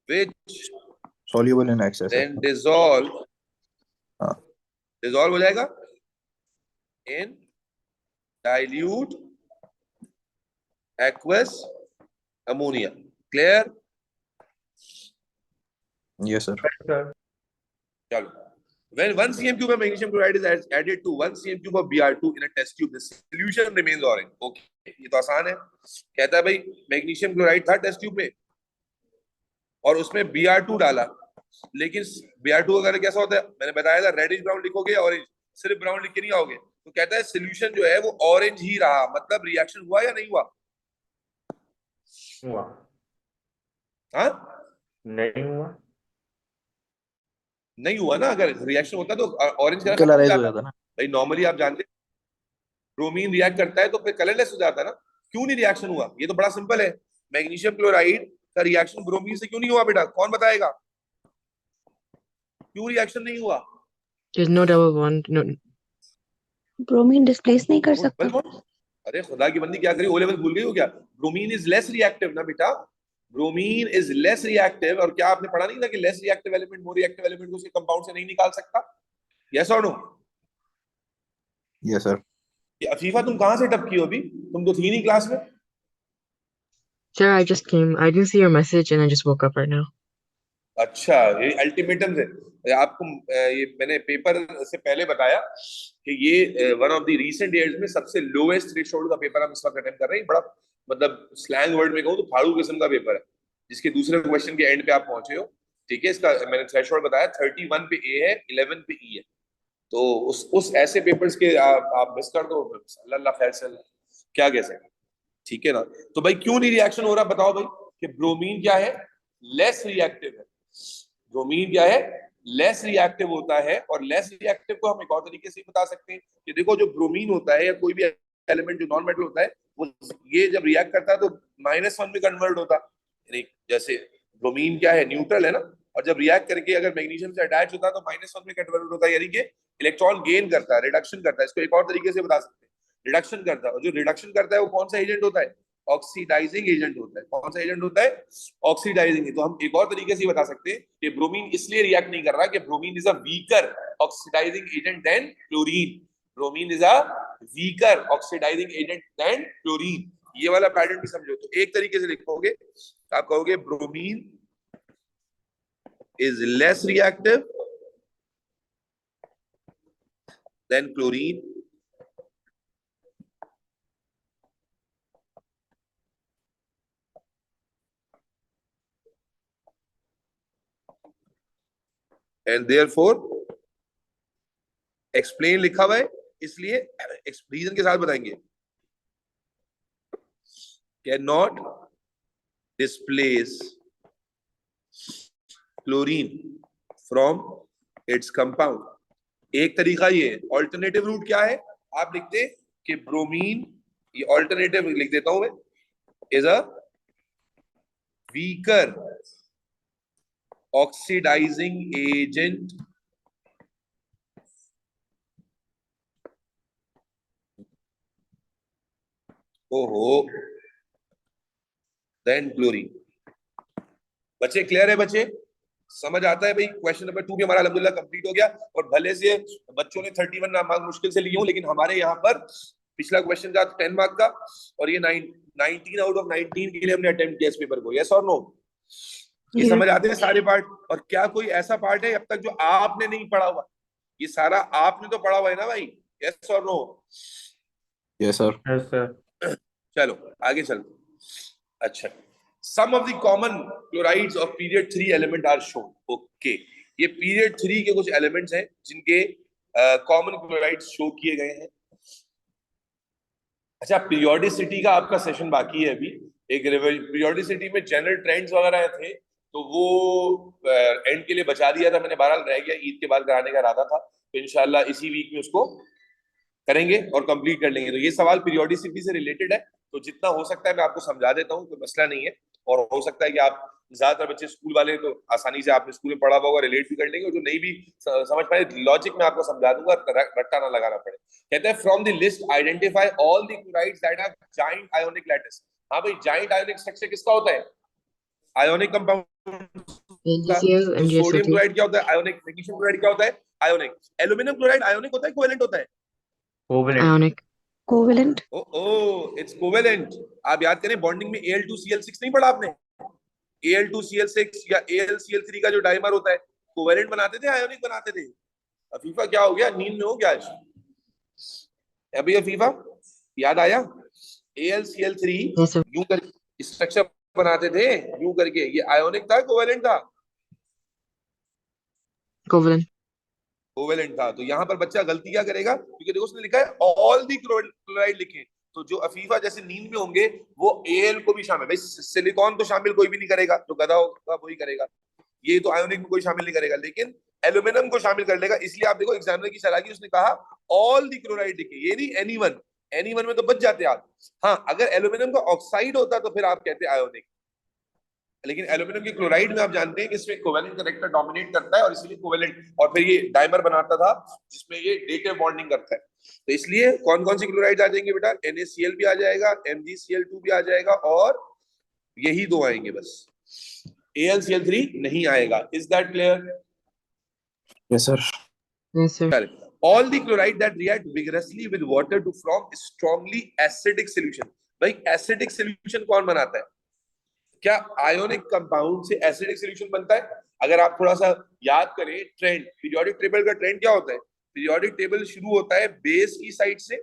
which soluble in excess. then dissolve हाँ। dissolve हो जाएगा in dilute aqueous ammonia. Clear? Yes sir. Sir चलो, when 1 cm cube of magnesium chloride is added to 1 cm cube of Br2 in a test tube, the solution remains orange. Okay, ये तो आसान है। कहता है भाई मैग्नीशियम क्लोराइड था test tube में और उसमें Br2 डाला, लेकिन Br2 अगर कैसा होता है, मैंने बताया था, रेडिश ब्राउन लिखोगे या ऑरेंज, सिर्फ ब्राउन लिख के नहीं आओगे। तो कहता है सोल्यूशन जो है वो ऑरेंज ही रहा, मतलब रिएक्शन हुआ या नहीं हुआ? हुआ हाँ, नहीं हुआ? नहीं हुआ ना। अगर रिएक्शन होता तो ऑरेंज कलर कलराइज हो जाता ना। भाई। नॉर्मली आप जानते हैं ब्रोमीन रिएक्ट करता है तो फिर कलरलेस हो जाता है ना। क्यों नहीं रिएक्शन हुआ? ये तो बड़ा सिंपल है, मैग्नीशियम क्लोराइड का रिएक्शन ब्रोमीन से क्यों नहीं हुआ बेटा? कौन बताएगा क्यों रिएक्शन नहीं हुआ? There's no double bond. No. Bromine displace नहीं कर सकता। अरे खुदा की बंदी, क्या करी? ओ लेवल भूल गई हो क्या? ब्रोमीन इज लेस रिएक्टिव ना बेटा, ब्रोमीन इज लेस रिएक्टिव। और क्या आपने पढ़ा नहीं था कि less reactive element more reactive element को उसके कंपाउंड से नहीं निकाल सकता? यस और नो? Yes sir. अफीफा तुम कहां से टपकी हो अभी? तुम तो थी नहीं क्लास में। Sir, I just came. I didn't see your message and I just woke up right now. अच्छा, ये अल्टीमेटम है आपको। ये मैंने पेपर से पहले बताया कि ये one of the recent years में सबसे लोएस्ट थ्रेशोल्ड का पेपर हम इस वक्त अटेम्प्ट कर रहे हैं। बड़ा मतलब स्लैंग वर्ड में कहूँ तो फाड़ू किस्म का पेपर है, जिसके दूसरे क्वेश्चन के एंड पे आप पहुंचे हो। ठीक है, इसका मैंने थ्रेशोल्ड बताया, 31 पे ए है, 11 पे ई है। तो उस ऐसे पेपर्स के आप मिस कर दो, अल्लाह खैर से, क्या कह सकते। ठीक है ना? तो भाई क्यों नहीं रिएक्शन हो रहा बताओ भाई? कि ब्रोमीन क्या है? लेस रिएक्टिव है। ब्रोमीन क्या है? लेस रिएक्टिव होता है। और लेस रिएक्टिव को हम एक और तरीके से बता सकते हैं कि देखो, जो ब्रोमीन होता है या कोई भी एलिमेंट जो नॉन मेटल होता है, वो ये जब रिएक्ट करता है तो -1 में कन्वर्ट होता है। यानी जैसे ब्रोमीन क्या है? न्यूट्रल है ना, और जब रिएक्ट करके अगर मैग्नीशियम से अटैच होता है तो -1 में कन्वर्ट होता है, यानी कि इलेक्ट्रॉन गेन करता है, रिडक्शन करता है। इसको एक और तरीके से बता सकते हैं, रिडक्शन करता है। और जो रिडक्शन करता है वो कौन सा एजेंट होता है? ऑक्सीडाइजिंग एजेंट होता है। कौन सा एजेंट होता है? ऑक्सीडाइजिंग। तो हम एक और तरीके से बता सकते हैं कि ब्रोमीन इसलिए रिएक्ट नहीं कर रहा कि bromine is a weaker oxidising agent than chlorine. Bromine is a weaker oxidising agent than chlorine. ये वाला पैटर्न भी समझो। तो एक तरीके से लिखोगे, आप कहोगे bromine is less reactive than chlorine and therefore explain लिखा हुआ है, इसलिए रीजन के साथ बताएंगे। cannot displace chlorine from its compound. एक तरीका ये है। ऑल्टरनेटिव रूट क्या है? आप लिखते कि ब्रोमीन, ये ऑल्टरनेटिव लिख देता हूं मैं, is a weaker oxidising agent ओहो देन क्लोरीन। बच्चे क्लियर है? बच्चे समझ आता है भाई? क्वेश्चन नंबर 2 भी हमारा अल्हम्दुलिल्लाह कंप्लीट हो गया। और भले से बच्चों ने 31 मार्क्स मुश्किल से लिए हो, लेकिन हमारे यहाँ पर पिछला क्वेश्चन था 10 मार्क का, और ये 19 आउट ऑफ 19 के लिए हमने अटेम्प्ट किया इस पेपर को। यस और नो? ये Yes. समझ आते हैं सारे पार्ट? और क्या कोई ऐसा पार्ट है अब तक जो आपने नहीं पढ़ा हुआ? ये सारा आपने तो पढ़ा हुआ है ना भाई? यस और no? Yes sir. Yes sir. चलो आगे चलते। अच्छा, some of the common chlorides of period 3 element are shown. Okay, ये पीरियड 3 के कुछ एलिमेंट्स हैं जिनके कॉमन क्लोराइड्स शो किए गए हैं। अच्छा, पीरियोडिसिटी का आपका सेशन बाकी है अभी। एक पीरियोडिसिटी में जनरल ट्रेंड्स वगैरह थे, तो वो एंड के लिए बचा दिया था मैंने, बहरहाल रह गया, ईद के बाद कराने का इरादा था, तो इंशाल्लाह इसी वीक में उसको करेंगे और कंप्लीट कर लेंगे। तो ये सवाल पीरियोडिसिटी से रिलेटेड है, तो जितना हो सकता है मैं आपको समझा देता हूँ, कोई मसला नहीं है। और हो सकता है कि आप ज्यादातर बच्चे स्कूल वाले तो आसानी से आपने स्कूल में पढ़ा होगा, रिलेट भी कर लेंगे, और जो नहीं भी समझ पाए लॉजिक में आपको समझा दूंगा, रट्टा ना लगाना पड़े। कहते हैं from the list identify all the chlorides that have giant ionic lattice. हाँ भाई, जाइंट आयोनिक स्ट्रक्चर किसका होता है? Ionic compound. NaCl and sodium GSO2. Chloride क्या होता है? आयोनिक। मैग्नीशियम क्लोराइड क्या होता है? आयोनिक। एल्यूमिनियम क्लोराइड आयोनिक होता है, कोवेलेंट होता है? Covalent. Ionic. Covalent. It's covalent. आप याद करें, बॉन्डिंग में Al2Cl6 नहीं पढ़ा आपने? Al2Cl6 या AlCl3 का जो डाइमर होता है, कोवेलेंट बनाते थे, आयोनिक बनाते थे? अफीफा क्या हो गया, नींद में हो गया आज? अभी अफीफा याद आया? AlCl3 Yes sir. यूं कर स्ट्रक्चर बनाते थे, यूं करके। ये आयोनिक था, कोवेलेंट था? Covalent. कोवेलेंट था। तो यहाँ पर बच्चा गलती क्या करेगा, क्योंकि देखो उसने लिखा है ऑल दी क्लोराइड लिखे, तो जो अफीफा जैसे नींद में होंगे वो Al को भी शामिल, भाई सिलिकॉन तो शामिल कोई भी नहीं करेगा, जो गधा होगा वही करेगा, ये तो आयोनिक में कोई शामिल नहीं करेगा, लेकिन एल्यूमिनियम को शामिल कर लेगा। इसलिए आप देखो एग्जामिनर की चालाकी, उसने कहा ऑल दी क्लोराइड लिखे, ये नहीं एनीवन। एनीवन में तो बच जाते आप। हाँ, अगर एल्यूमिनियम का ऑक्साइड होता तो फिर आप कहते आयोनिक, लेकिन एल्यूमिनियम की क्लोराइड में आप जानते हैं कि इसमें कोवेलेंट कैरेक्टर डोमिनेट करता है, और इसलिए कोवेलेंट, और फिर ये डाइमर बनाता था जिसमें ये डेटिव बॉन्डिंग करता है। तो इसलिए कौन कौन सी क्लोराइड आ जाएंगे बेटा? NaCl भी आ जाएगा, MgCl2 भी आ जाएगा, और यही दो आएंगे बस, AlCl3 नहीं आएगा। Is that clear? Yes sir. Yes sir. All the chloride that react vigorously with water to form strongly acidic solution। भाई एसिडिक सॉल्यूशन कौन बनाता है? क्या आयोनिक कंपाउंड से एसिडिक सॉल्यूशन बनता है? अगर आप थोड़ा सा याद करें ट्रेंड, पीरियोडिक टेबल का ट्रेंड क्या होता है? पीरियोडिक टेबल शुरू होता है बेस की साइड से,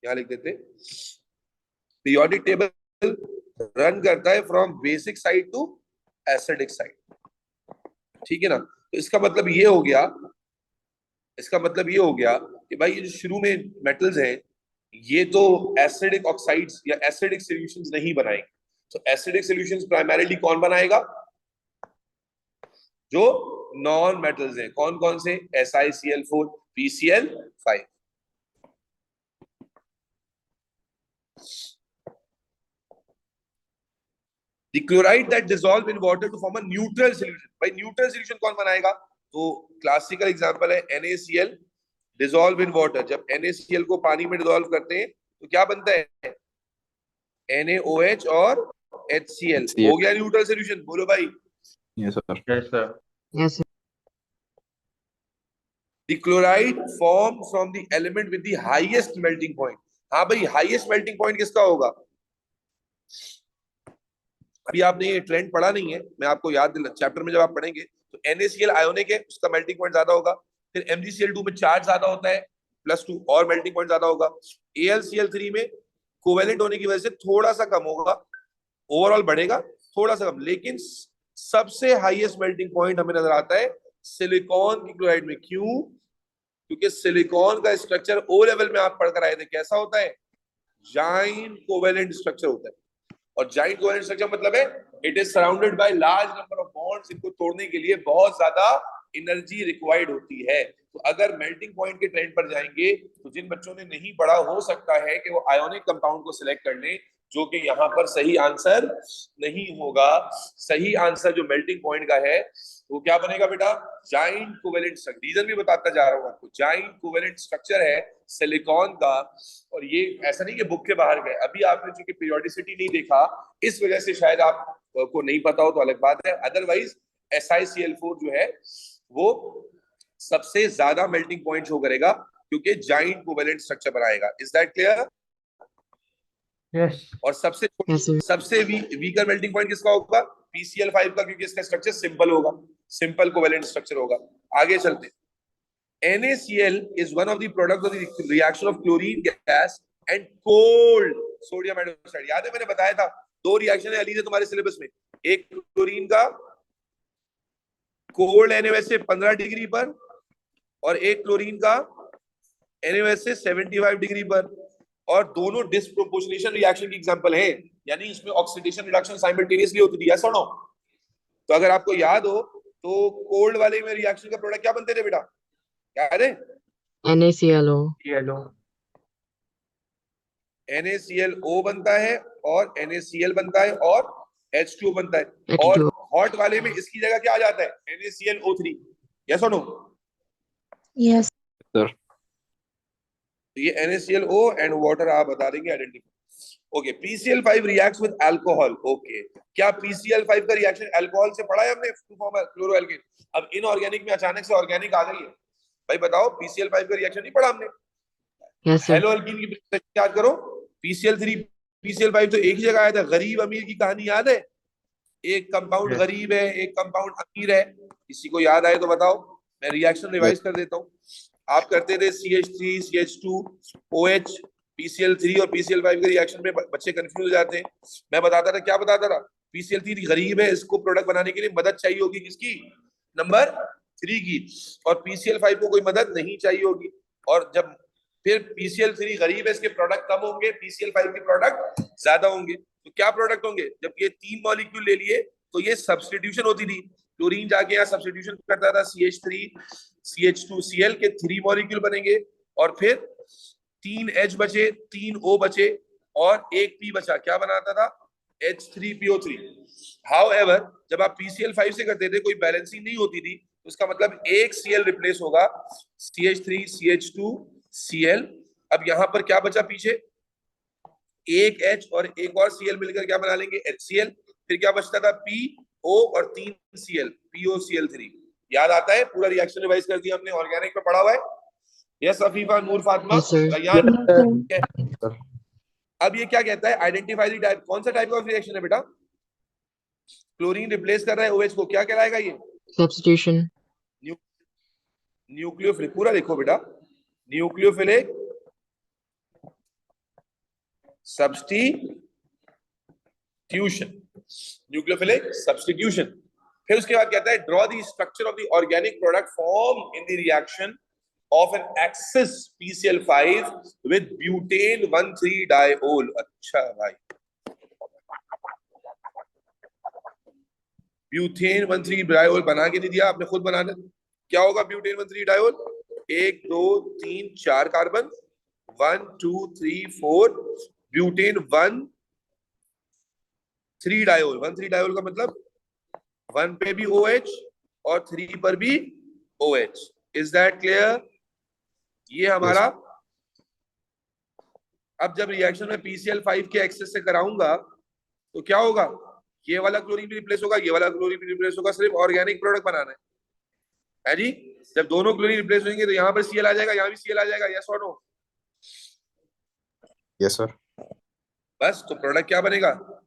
यहां लिख देते हैं, पीरियोडिक टेबल रन करता है from basic side to acidic side, ठीक है ना? तो इसका मतलब ये हो गया, इसका मतलब ये हो गया कि भाई ये जो शुरू में मेटल्स हैं, ये तो एसिडिक ऑक्साइड्स या एसिडिक सॉल्यूशंस नहीं बनाएंगे। तो एसिडिक सॉल्यूशंस प्राइमरीली कौन बनाएगा? जो नॉन मेटल्स हैं। कौन कौन से? SiCl4, PCl5। The chloride that dissolve in water to form a neutral solution। भाई न्यूट्रल सॉल्यूशन कौन बनाएगा? तो क्लासिकल एग्जांपल है NaCl डिसॉल्व इन वाटर। जब NaCl को पानी में डिसॉल्व करते हैं तो क्या बनता है? NaOH और HCl। हो गया न्यूट्रल सॉल्यूशन। बोलो भाई। Yes sir. Yes sir. Yes sir. The chloride form from the element with the highest melting point। हाँ भाई, हाईएस्ट मेल्टिंग पॉइंट किसका होगा? अभी आपने ये ट्रेंड पढ़ा नहीं है, मैं आपको याद दिला, चैप्टर में जब आप पढ़ेंगे तो NaCl आयोनिक है, उसका मेल्टिंग पॉइंट ज्यादा होगा। फिर MgCl2 में चार्ज ज्यादा होता है, +2, और मेल्टिंग पॉइंट ज्यादा होगा। AlCl3 में कोवेलेंट होने की वजह से थोड़ा सा कम होगा, ओवरऑल बढ़ेगा थोड़ा सा कम, लेकिन सबसे हाईएस्ट मेल्टिंग पॉइंट हमें नजर आता है सिलिकॉन की क्लोराइड में। क्यों? क्योंकि सिलिकॉन का स्ट्रक्चर O लेवल में आप पढ़कर आए थे, कैसा होता है? जाइंट कोवेलेंट स्ट्रक्चर होता है। और जाइंट कोवेलेंट स्ट्रक्चर मतलब है it is surrounded by large number of bonds. इनको तोड़ने के लिए बहुत ज्यादा एनर्जी रिक्वायर्ड होती है। तो अगर मेल्टिंग पॉइंट के ट्रेंड पर जाएंगे तो जिन बच्चों ने नहीं पढ़ा, हो सकता है कि वो आयोनिक कंपाउंड को सिलेक्ट कर लें, जो कि यहाँ पर सही आंसर नहीं होगा। सही आंसर जो मेल्टिंग पॉइंट का है वो क्या बनेगा बेटा? Giant covalent structure. रीजन भी बताता जा रहा हूँ आपको। जाइंट कोवेलेंट स्ट्रक्चर है सिलिकॉन का, और ये ऐसा नहीं कि बुक के बाहर गए। अभी आपने चूंकि पीरियोडिसिटी नहीं देखा, इस वजह से शायद आपको नहीं पता हो, तो अलग बात है। अदरवाइज SiCl4 जो है वो सबसे ज्यादा मेल्टिंग पॉइंट शो करेगा क्योंकि जाइंट कोवेलेंट स्ट्रक्चर बनाएगा। Is that clear? यस और सबसे Yes, sir. सबसे वीकर मेल्टिंग पॉइंट किसका होगा? PCl5 का, क्योंकि इसका स्ट्रक्चर सिंपल होगा, सिंपल कोवेलेंट स्ट्रक्चर होगा। आगे चलते हैं। NaCl is one of the products of the reaction of chlorine gas and cold sodium hydroxide। याद है मैंने बताया था दो रिएक्शन है अलीज़ तुम्हारे सिलेबस में, एक क्लोरीन का कोल्ड NaOH से 15 डिग्री पर और एक क्लोरीन का NaOH से 75 डिग्री पर, और दोनों डिस्प्रोपोर्शनेशन रिएक्शन की एग्जांपल है, यानी इसमें ऑक्सीडेशन रिडक्शन साइमल्टेनियसली होती थी, यस और नो? तो अगर आपको याद हो तो कोल्ड वाले में रिएक्शन का प्रोडक्ट क्या बनते थे बेटा, याद है? NaClO. येलो NaClO बनता है और NaCl बनता है और H2O बनता है, और H2O. हॉट वाले में इसकी जगह क्या आ जाता है? NaClO3, यस और नो? Yes. तो ये NaClO एंड वाटर आप बता देंगे identify. Okay, PCl5 reacts with alcohol. Okay, क्या PCl5 का रिएक्शन अल्कोहल से पढ़ा है हमने? To form chloroalkane. अब इनऑर्गेनिक में अचानक से ऑर्गेनिक आ गई है, भाई बताओ, PCl5 का रिएक्शन नहीं पढ़ा हमने? Yes, sir. हेलो अल्कीन की याद करो, PCl3 PCl5 तो एक ही जगह आया था। गरीब अमीर की कहानी याद है? एक कंपाउंड Yes. गरीब है, एक कंपाउंड अमीर है, किसी को याद आए तो बताओ, मैं रिएक्शन रिवाइज कर देता हूँ। आप करते थे CH3 CH2 OH, PCl3 और PCl5 के रिएक्शन में बच्चे कंफ्यूज हो जाते हैं। मैं बताता था, क्या बताता था? PCl3 गरीब है, इसको प्रोडक्ट बनाने के लिए मदद चाहिए होगी किसकी? नंबर 3 की, और PCl5 को कोई मदद नहीं चाहिए होगी। और जब फिर PCl3 गरीब है, इसके प्रोडक्ट कम होंगे, PCl5 के प्रोडक्ट ज्यादा होंगे। तो क्या प्रोडक्ट होंगे? जब ये 3 मॉलिक्यूल ले लिए तो ये सब्स्टिट्यूशन होती थी, क्लोरीन जाके यहाँ सब्स्टिट्यूशन करता था, CH3 CH2Cl के 3 मॉलिक्यूल बनेंगे, और फिर 3 H बचे, 3 O बचे और एक P बचा, क्या बनाता था? H3PO3। हाउएवर जब आप PCl5 से करते थे कोई बैलेंसिंग नहीं होती थी, तो इसका मतलब एक Cl रिप्लेस होगा, CH3 CH2Cl। अब यहाँ पर क्या बचा पीछे? एक H और एक और Cl मिलकर क्या बना लेंगे? HCl। फिर क्या बचता था? PO और 3 Cl, POCl3। याद आता है? पूरा रिएक्शन रिवाइज कर दिया हमने, ऑर्गेनिक में पढ़ा हुआ है। Yes Afifa, Noor Fatima, Yes, sir. Kayan. Yes, sir. अब ये क्या कहता है? Identify the type. कौन सा टाइप ऑफ रिएक्शन है बेटा? क्लोरीन रिप्लेस कर रहा है OH को, क्या कहलाएगा ये? Substitution. न्यूक्लियोफिलिक। पूरा देखो बेटा, न्यूक्लियोफिलिक सब्स्टिट्यूशन, न्यूक्लियोफिलिक सब्स्टिट्यूशन। फिर उसके बाद कहता है draw the structure of the organic product form in the reaction of an excess PCl5 with butane 1,3-diol। अच्छा भाई, ब्यूटेन 1,3-डायोल बना के नहीं दिया आपने, खुद बनाना। क्या होगा ब्यूटेन 1,3-डायोल? 1 2 3 4 कार्बन, 1 2 3 4, ब्यूटेन 1,3-डायोल। 1,3-डायोल का मतलब 1 पे भी OH और 3 पर भी OH। Is that clear? ये हमारा। अब जब रिएक्शन में PCl5 के एक्सेस से कराऊंगा तो क्या होगा? ये वाला क्लोरीन भी रिप्लेस होगा, ये वाला क्लोरीन भी रिप्लेस होगा, सिर्फ ऑर्गेनिक प्रोडक्ट बनाना है जी। जब दोनों क्लोरीन रिप्लेस होंगे तो यहाँ पर Cl आ जाएगा, यहाँ भी Cl आ जाएगा, यस और नो? Yes sir. बस, तो प्रोडक्ट क्या बनेगा?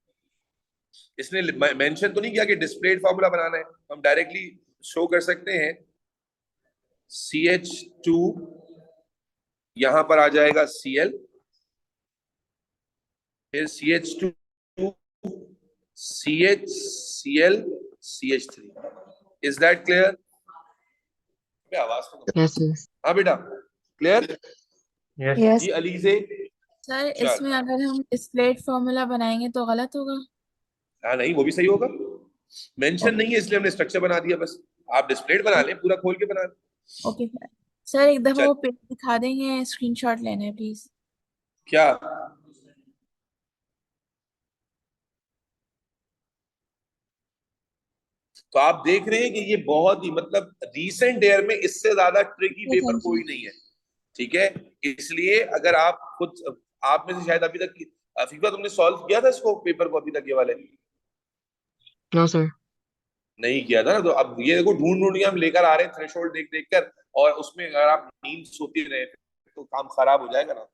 इसने मेंशन तो नहीं किया कि डिस्प्लेड फॉर्मूला बनाना है, हम डायरेक्टली शो कर सकते हैं। CH2 यहां पर आ जाएगा Cl, फिर CH2 CHCl CH3। Is that clear? आवाज तो Yes, yes. हाँ बेटा, क्लियर? Yes Yes. जी अली से। सर चल। इसमें अगर हम डिस्प्लेड फॉर्मूला बनाएंगे तो गलत होगा? हाँ नहीं, वो भी सही होगा, मेंशन नहीं है इसलिए हमने स्ट्रक्चर बना दिया बस। आप डिस्प्लेड बना लें, पूरा खोल के बना लें। Okay sir. सर एक दफा चल। वो पेज दिखा देंगे, स्क्रीनशॉट लेना है प्लीज। क्या? तो आप देख रहे हैं कि ये बहुत ही मतलब रीसेंट ईयर में इससे ज्यादा ट्रिकी पेपर कोई नहीं है, ठीक है? इसलिए अगर आप खुद, आप में से शायद अभी तक अफीफा तुमने सॉल्व किया था इसको, पेपर को अभी तक ये वाले No, sir. नहीं किया था ना? तो अब ये देखो ढूंढ ढूंढ के हम लेकर आ रहे हैं थ्रेशोल्ड देख देख कर, और उसमें अगर आप नींद सोते रहे तो काम खराब हो जाएगा ना,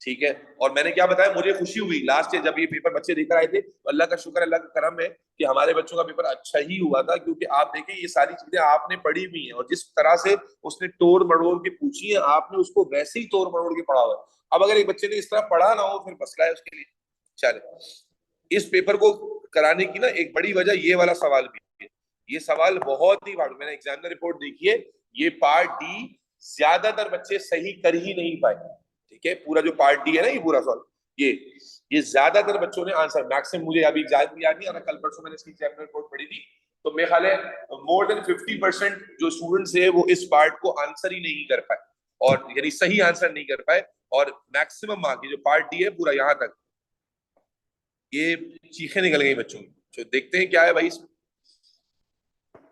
ठीक है। और मैंने क्या बताया, मुझे खुशी हुई लास्ट ईयर जब ये पेपर बच्चे देकर आए थे, तो अल्लाह का शुक्र, अल्लाह का करम है कि हमारे बच्चों का पेपर अच्छा ही हुआ था, क्योंकि आप देखें ये सारी चीजें आपने पढ़ी हुई हैं और जिस तरह से उसने तोड़ मड़ोड़ के पूछी है आपने उसको वैसे ही तोड़ मड़ोड़ के पढ़ा हुआ है। अब अगर एक बच्चे ने इस तरह पढ़ा ना हो फिर मसला है उसके लिए। चले, इस पेपर को कराने की ना एक बड़ी वजह ये वाला सवाल भी है। ये सवाल बहुत ही बार, मैंने एग्जामिनर रिपोर्ट देखी है, ये पार्ट डी ज्यादातर बच्चे सही कर ही नहीं पाए, ठीक है। पूरा जो पार्ट डी है ना, ये पूरा सॉल्व, ये ज्यादातर बच्चों ने आंसर मैक्सिमम, मुझे अभी याद नहीं आ रहा, कल परसों मैंने इसकी एग्जामिनर रिपोर्ट पढ़ी थी, तो मेरे ख्याल है मोर देन 50% जो स्टूडेंट्स है वो इस पार्ट को आंसर ही नहीं कर पाए, और यानी सही आंसर नहीं कर पाए। और मैक्सिमम मार्क जो पार्ट डी है पूरा यहाँ तक, ये चीखें निकल गई बच्चों की। तो देखते हैं क्या है भाई इसमें।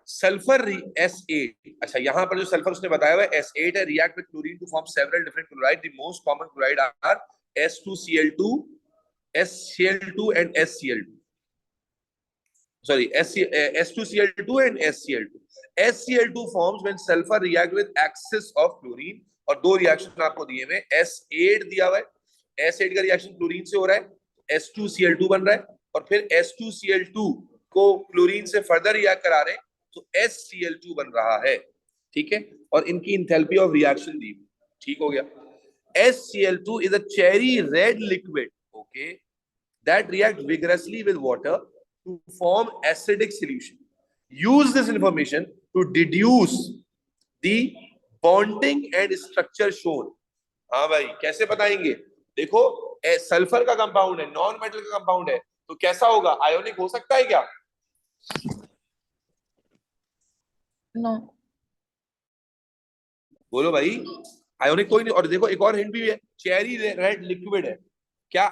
सल्फर S8, अच्छा यहाँ पर जो सल्फर उसने बताया हुआ है S8 है, react with chlorine to form several different chloride, the most common chloride are S2Cl2, SCl2 and SCl2, sorry, S2Cl2 and SCl2. SCl2 forms when sulfur react with excess of chlorine, और दो reaction आपको दिए हुए, S8 दिया हुआ है, S8 का reaction chlorine से हो रहा है, S2Cl2 बन रहा है, और फिर S2Cl2 को क्लोरीन से फर्दर रिएक्ट करा रहे हैं तो SCl2 बन रहा है, ठीक है। और इनकी इंथैल्पी ऑफ रिएक्शन दी, ठीक हो गया। SCl2 is a cherry red liquid, okay, that react vigorously with water to form acidic solution. Use this information to deduce the bonding and structure shown. हाँ भाई, कैसे बताएंगे? देखो, सल्फर का कंपाउंड है, नॉन मेटल का कंपाउंड है, तो कैसा होगा? आयोनिक हो सकता है क्या? नो। बोलो भाई, आयोनिक कोई नहीं। और देखो एक और हिंट भी है, चेरी रेड लिक्विड है, क्या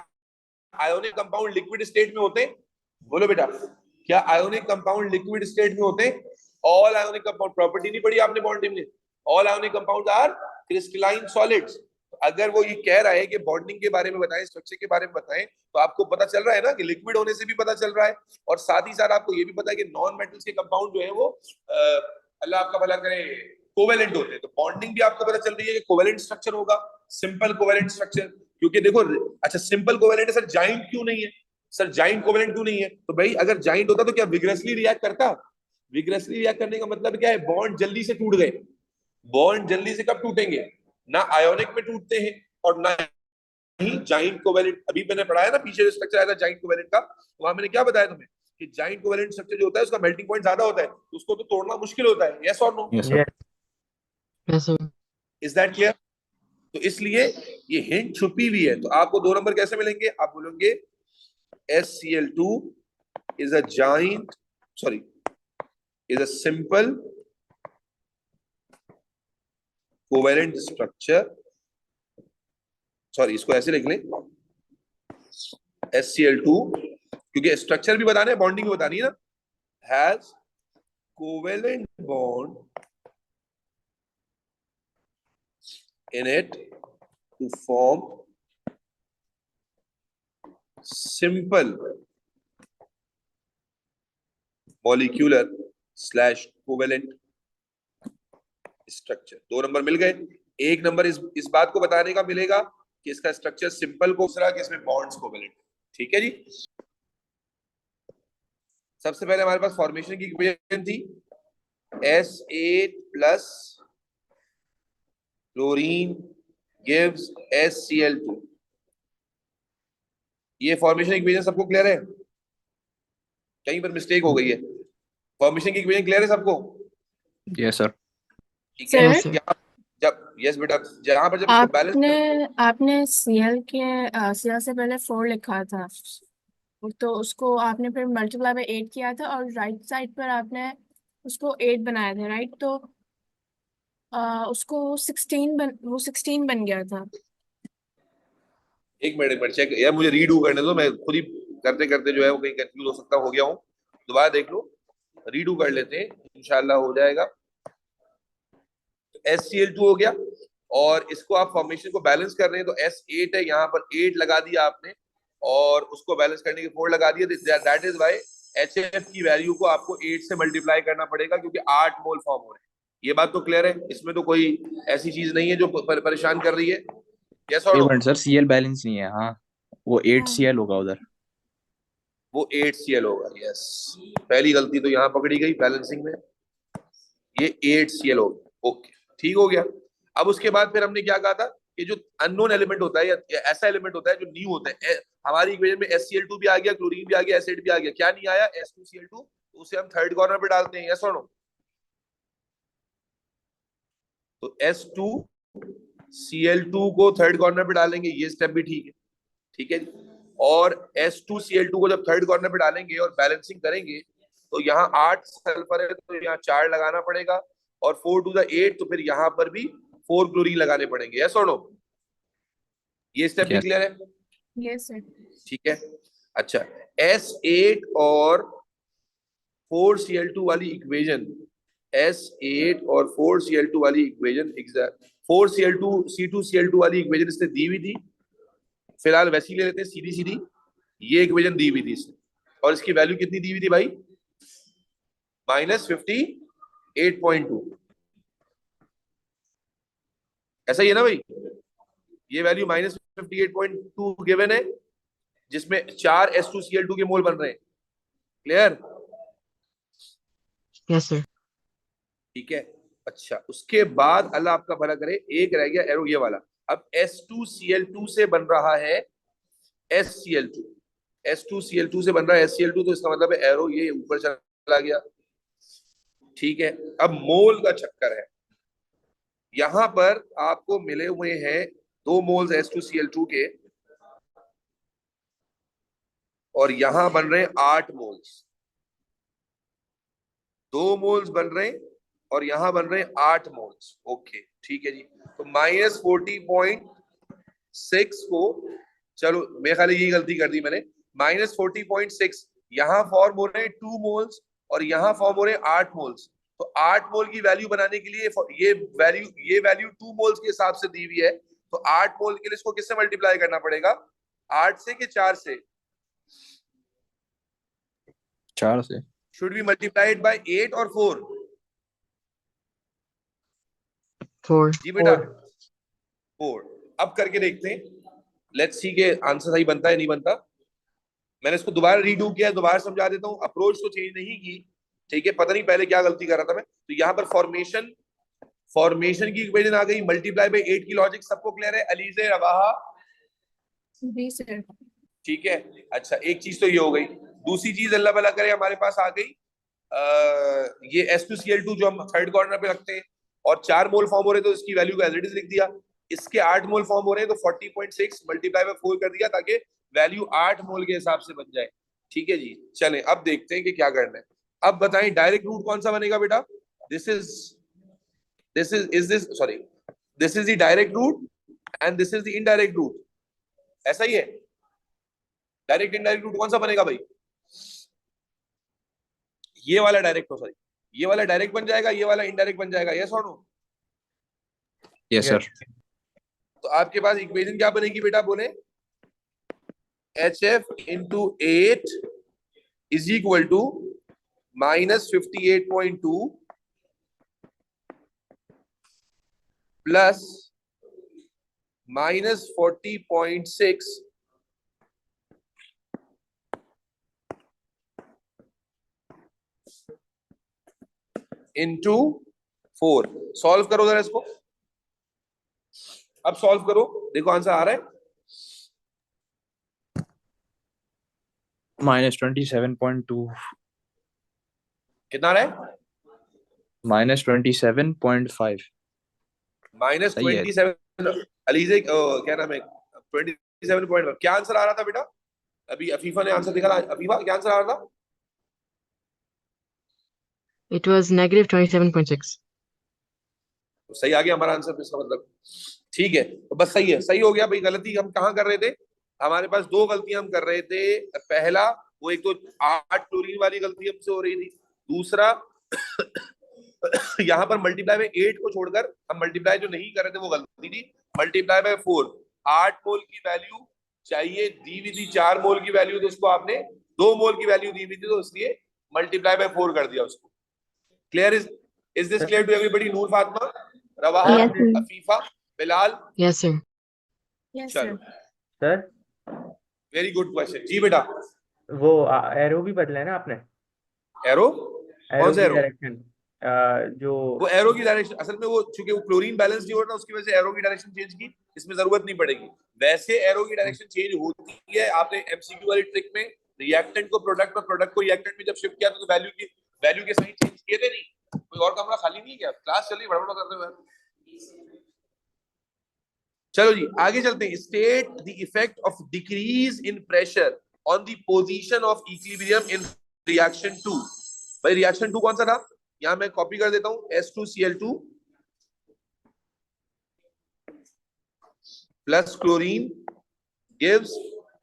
आयोनिक कंपाउंड लिक्विड स्टेट में होते हैं? बोलो बेटा, क्या आयोनिक कंपाउंड लिक्विड स्टेट में होते हैं? ऑल आयोनिक कंपाउंड, प्रॉपर्टी नहीं पढ़ी आपने बॉन्डिंग में, all ionic compound are crystalline solids. अगर वो ये कह रहा है कि बॉन्डिंग के बारे में बताएं, स्ट्रक्चर के बारे में बताएं, तो आपको पता चल रहा है ना कि लिक्विड होने से भी पता चल रहा है, और साथ ही साथ आपको ये भी पता है कि नॉन मेटल्स के कंपाउंड जो है वो अल्लाह आपका भला करे कोवेलेंट होते हैं, तो बॉन्डिंग भी आपको पता चल रही है कि कोवेलेंट स्ट्रक्चर होगा, सिंपल कोवेलेंट स्ट्रक्चर। क्योंकि देखो, अच्छा सिंपल कोवेलेंट है सर, जाइंट क्यों नहीं है सर? जाइंट कोवेलेंट क्यों नहीं है? तो भाई अगर जाइंट होता तो क्या विग्रसली रिएक्ट करता? विग्रसली रिएक्ट करने का मतलब क्या है? बॉन्ड जल्दी से टूट गए। बॉन्ड जल्दी से कब टूटेंगे? ना आयोनिक में टूटते हैं और ना ही जाइंट कोवेलेंट। अभी मैंने पढ़ाया ना पीछे जो स्ट्रक्चर आया था जाइंट कोवेलेंट का, वहां मैंने क्या बताया तुम्हें कि जाइंट कोवेलेंट स्ट्रक्चर जो होता है उसका मेल्टिंग पॉइंट ज्यादा होता है, तो उसको तो तोड़ना मुश्किल होता है। यस और no? Yes, sir. Yes, sir. Is that clear? तो इसलिए ये हिंट छुपी हुई है। तो आपको 2 नंबर कैसे मिलेंगे? आप बोलेंगे SCl2 is a giant, sorry, is a simple covalent structure, sorry इसको ऐसे लिख लें SCl2, क्योंकि स्ट्रक्चर भी बताना है, बॉन्डिंग भी बतानी है ना, has covalent bond in it to form simple molecular / covalent structure। 2 number मिल गए। 1 नंबर इस बात को बताने का मिलेगा कि इसका स्ट्रक्चर सिंपल को, दूसरा कि इसमें बॉन्ड्स कोवेलेंट। ठीक है जी। सबसे पहले हमारे पास फॉर्मेशन की इक्वेशन थी S8 plus chlorine gives SCl2। ये फॉर्मेशन इक्वेशन सबको क्लियर है? कहीं पर मिस्टेक हो गई है? फॉर्मेशन की इक्वेशन क्लियर है सबको? Yes, sir. ठीक है। सर? जब यस बेटा, जहां पर जब इसको बैलेंस आपने सीएल सीएल से पहले 4 लिखा था, तो उसको आपने फिर मल्टीप्लाई बाय 8 किया था और राइट साइड पर आपने उसको 8 बनाया था, राइट? तो उसको 16 बन गया था। एक मिनट चेक यार, मुझे रीडू करने दो, मैं खुद ही करते करते जो है वो कहीं कंफ्यूज हो सकता हो गया हूँ। दोबारा देख लो, रीडू कर लेते हैं, इंशाल्लाह हो जाएगा। SCl2 हो गया, और इसको आप फॉर्मेशन को बैलेंस कर रहे हैं, तो S8 है, यहाँ पर 8 लगा दिया आपने, और उसको बैलेंस करने के 4 लगा दिया। दैट इज व्हाई HF की वैल्यू को आपको 8 से मल्टीप्लाई करना पड़ेगा, क्योंकि 8 मोल फॉर्म हो रहे हैं। ये बात तो क्लियर है, इसमें तो कोई ऐसी चीज नहीं है जो परेशान कर रही है। यस और एक no? Minute sir, CL balance नहीं है। हाँ, वो 8 CL होगा उधर। वो 8 CL होगा। यस, पहली गलती तो यहाँ पकड़ी गई बैलेंसिंग में, ये 8 CL होगा। ओके, ठीक हो गया। अब उसके बाद फिर हमने क्या कहा था कि जो अननोन एलिमेंट होता है या ऐसा एलिमेंट होता है जो न्यू होता है, हमारी इक्वेशन में HCl2 भी आ गया, क्लोरीन भी आ गया, एसिड भी आ गया, क्या नहीं आया? S2Cl2, तो उसे हम थर्ड कॉर्नर पे डालते हैं। यस और नो? तो S2Cl2 को थर्ड कॉर्नर पे डालेंगे, ये स्टेप भी ठीक है। ठीक है जी। और S2Cl2 को जब थर्ड कॉर्नर पे डालेंगे और बैलेंसिंग करेंगे तो यहाँ 8 सल्फर है तो यहाँ 4 लगाना पड़ेगा, और 4 to the 8 तो फिर यहाँ पर भी 4 क्लोरीन लगाने पड़ेंगे। यस और नो? ये स्टेप भी Yes. क्लियर है? Yes sir. ठीक है। अच्छा, S8 और 4Cl2 वाली इक्वेशन, S8 और 4Cl2 वाली इक्वेशन, 4Cl2 C2Cl2 वाली इक्वेशन इसने दी हुई थी, फिलहाल वैसी ले लेते हैं सीधी सीधी। ये इक्वेशन दी हुई थी इसने, और इसकी वैल्यू कितनी दी हुई थी भाई? -58.2। ऐसा ही है ना भाई? ये वैल्यू -58.2 गिवन है, जिसमें 4 S2Cl2 के मोल बन रहे हैं। क्लियर? Yes, sir. ठीक है। अच्छा, उसके बाद अल्लाह आपका भला करे, एक रह गया एरो ये वाला। अब S2Cl2 से बन रहा है SCl2, S2Cl2 से बन रहा है SCl2, तो इसका मतलब है एरो ये ऊपर चला गया। ठीक है। अब मोल का चक्कर है, यहां पर आपको मिले हुए हैं 2 मोल्स S2Cl2 के, और यहां बन रहे हैं 8 मोल्स। 2 मोल्स बन रहे हैं और यहां बन रहे हैं 8 मोल्स। ओके, ठीक है जी। तो -40.6 को, चलो मेरे ख्याल यही गलती कर दी मैंने, -40.6 यहां फॉर्म हो रहे हैं 2 मोल्स और यहां फॉर्म हो रहे हैं 8 मोल्स। तो 8 मोल की वैल्यू बनाने के लिए ये वैल्यू 2 मोल्स के हिसाब से दी हुई है, तो 8 मोल के लिए इसको किससे मल्टीप्लाई करना पड़ेगा? 8 से कि 4 से? 4 से। शुड बी मल्टीप्लाइड बाय 8 और 4? 4. जी बेटा, 4। अब करके देखते हैं, लेट्स सी के आंसर सही बनता है नहीं बनता। मैंने इसको दोबारा रीडू किया, दोबारा समझा देता हूँ। अप्रोच तो चेंज नहीं की, ठीक है, पता नहीं पहले क्या गलती कर रहा था मैं। तो यहाँ पर फॉर्मेशन की इक्वेशन आ गई, मल्टीप्लाई बाय 8 की लॉजिक सबको क्लियर है? अलीजे, रवाहा? जी सर। ठीक है। अच्छा, एक चीज तो ये हो गई। दूसरी चीज अल्लाह भला करे हमारे पास आ गई, ये S2Cl2 जो हम थर्ड कॉर्नर पे रखते हैं, और 4 मोल फॉर्म हो रहे तो इसकी वैल्यू को एज इट इज लिख दिया। इसके 8 मोल फॉर्म हो रहे हैं तो 40.6 मल्टीप्लाई बाय 4 कर दिया, ताकि वैल्यू 8 मोल के हिसाब से बन जाए। ठीक है जी। चलें अब देखते हैं कि क्या करना है। अब बताएं डायरेक्ट रूट कौन सा बनेगा बेटा? This is the direct route and this is the indirect route. ऐसा ही है? डायरेक्ट इनडायरेक्ट रूट कौन सा बनेगा भाई? ये वाला डायरेक्ट हो, सॉरी, ये वाला डायरेक्ट बन जाएगा, ये वाला इनडायरेक्ट बन जाएगा। यस और नो? Yes sir. तो आपके पास इक्वेशन क्या बनेगी बेटा? बोले HF into 8 is equal to -58.2 plus -40.6 into 4। Solve करो जरा इसको, अब सॉल्व करो, देखो आंसर आ रहा है। -27.2। कितना आ रहा है? -27.5। सही है। -27। अलीजे क्या नाम है? 27 क्या आंसर आ रहा था बेटा? अभी अफीफा ने आंसर दिखा। अफीफा क्या आंसर आ रहा था? It was -27.6. सही आ गया हमारा आंसर, इसका मतलब ठीक है। तो बस सही है, सही हो गया भाई। गलती हम कहाँ कर रहे थे? हमारे पास 2 गलतियां हम कर रहे थे। पहला, वो एक तो 8 क्लोरीन वाली गलती हमसे हो रही थी। दूसरा यहाँ पर मल्टीप्लाई में 8 को छोड़कर हम मल्टीप्लाई जो नहीं कर रहे थे वो गलती थी। मल्टीप्लाई बाय 4, 8 मोल की वैल्यू चाहिए, दी हुई थी 4 मोल की वैल्यू, तो उसको आपने 2 मोल की वैल्यू दी हुई थी, तो इसलिए मल्टीप्लाई बाय 4 कर दिया उसको। Clear Is this clear to everybody? Noor Fatma, Rawaha, Yes, sir. Afifa, Bilal. Yes, sir. Yes, चलो, sir. Sir very good question. जी बेटा, वो एरो भी बदला है ना आपने? एरो एरो कौन सा की एरो? डायरेक्शन जो वो एरो की डायरेक्शन असल में वो चूंकि वो क्लोरीन बैलेंस नहीं हो रहा उसकी वजह से एरो की डायरेक्शन चेंज की, इसमें जरूरत नहीं पड़ेगी। वैसे एरो की डायरेक्शन चेंज होती है, आपने एमसीक्यू वाली ट्रिक में रिएक्टेंट को प्रोडक्ट और प्रोडक्ट को रिएक्टेंट में जब शिफ्ट किया तो वैल्यू के साइन चेंज किए थे नहीं। कोई और कमरा खाली नहीं किया, क्लास चल रही बड़बड़ करते हुए। चलो जी आगे चलते हैं। State the effect of decrease in pressure on the position of equilibrium in reaction 2। भाई रिएक्शन 2 कौन सा था? यहां मैं कॉपी कर देता हूं, S2Cl2 plus chlorine gives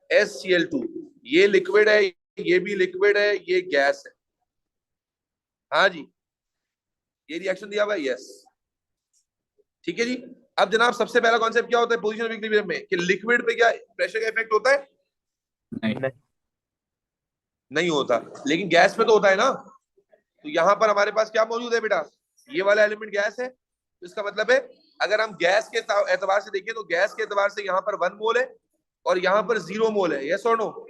SCl2। ये लिक्विड है, ये भी लिक्विड है, ये गैस है। हाँ जी, ये रिएक्शन दिया हुआ है, यस ठीक है जी। अब जनाब सबसे पहला कॉन्सेप्ट क्या होता है पोजीशन ऑफ इक्विलिब्रियम में, कि लिक्विड पे क्या प्रेशर का इफेक्ट होता है? नहीं होता, लेकिन गैस पे तो होता है ना। तो यहां पर हमारे पास क्या मौजूद है बेटा? ये वाला एलिमेंट गैस है, तो इसका मतलब है अगर हम गैस के एतबार से देखें तो गैस के एतबार से यहाँ पर 1 मोल है और यहाँ पर 0 मोल है। यस और no?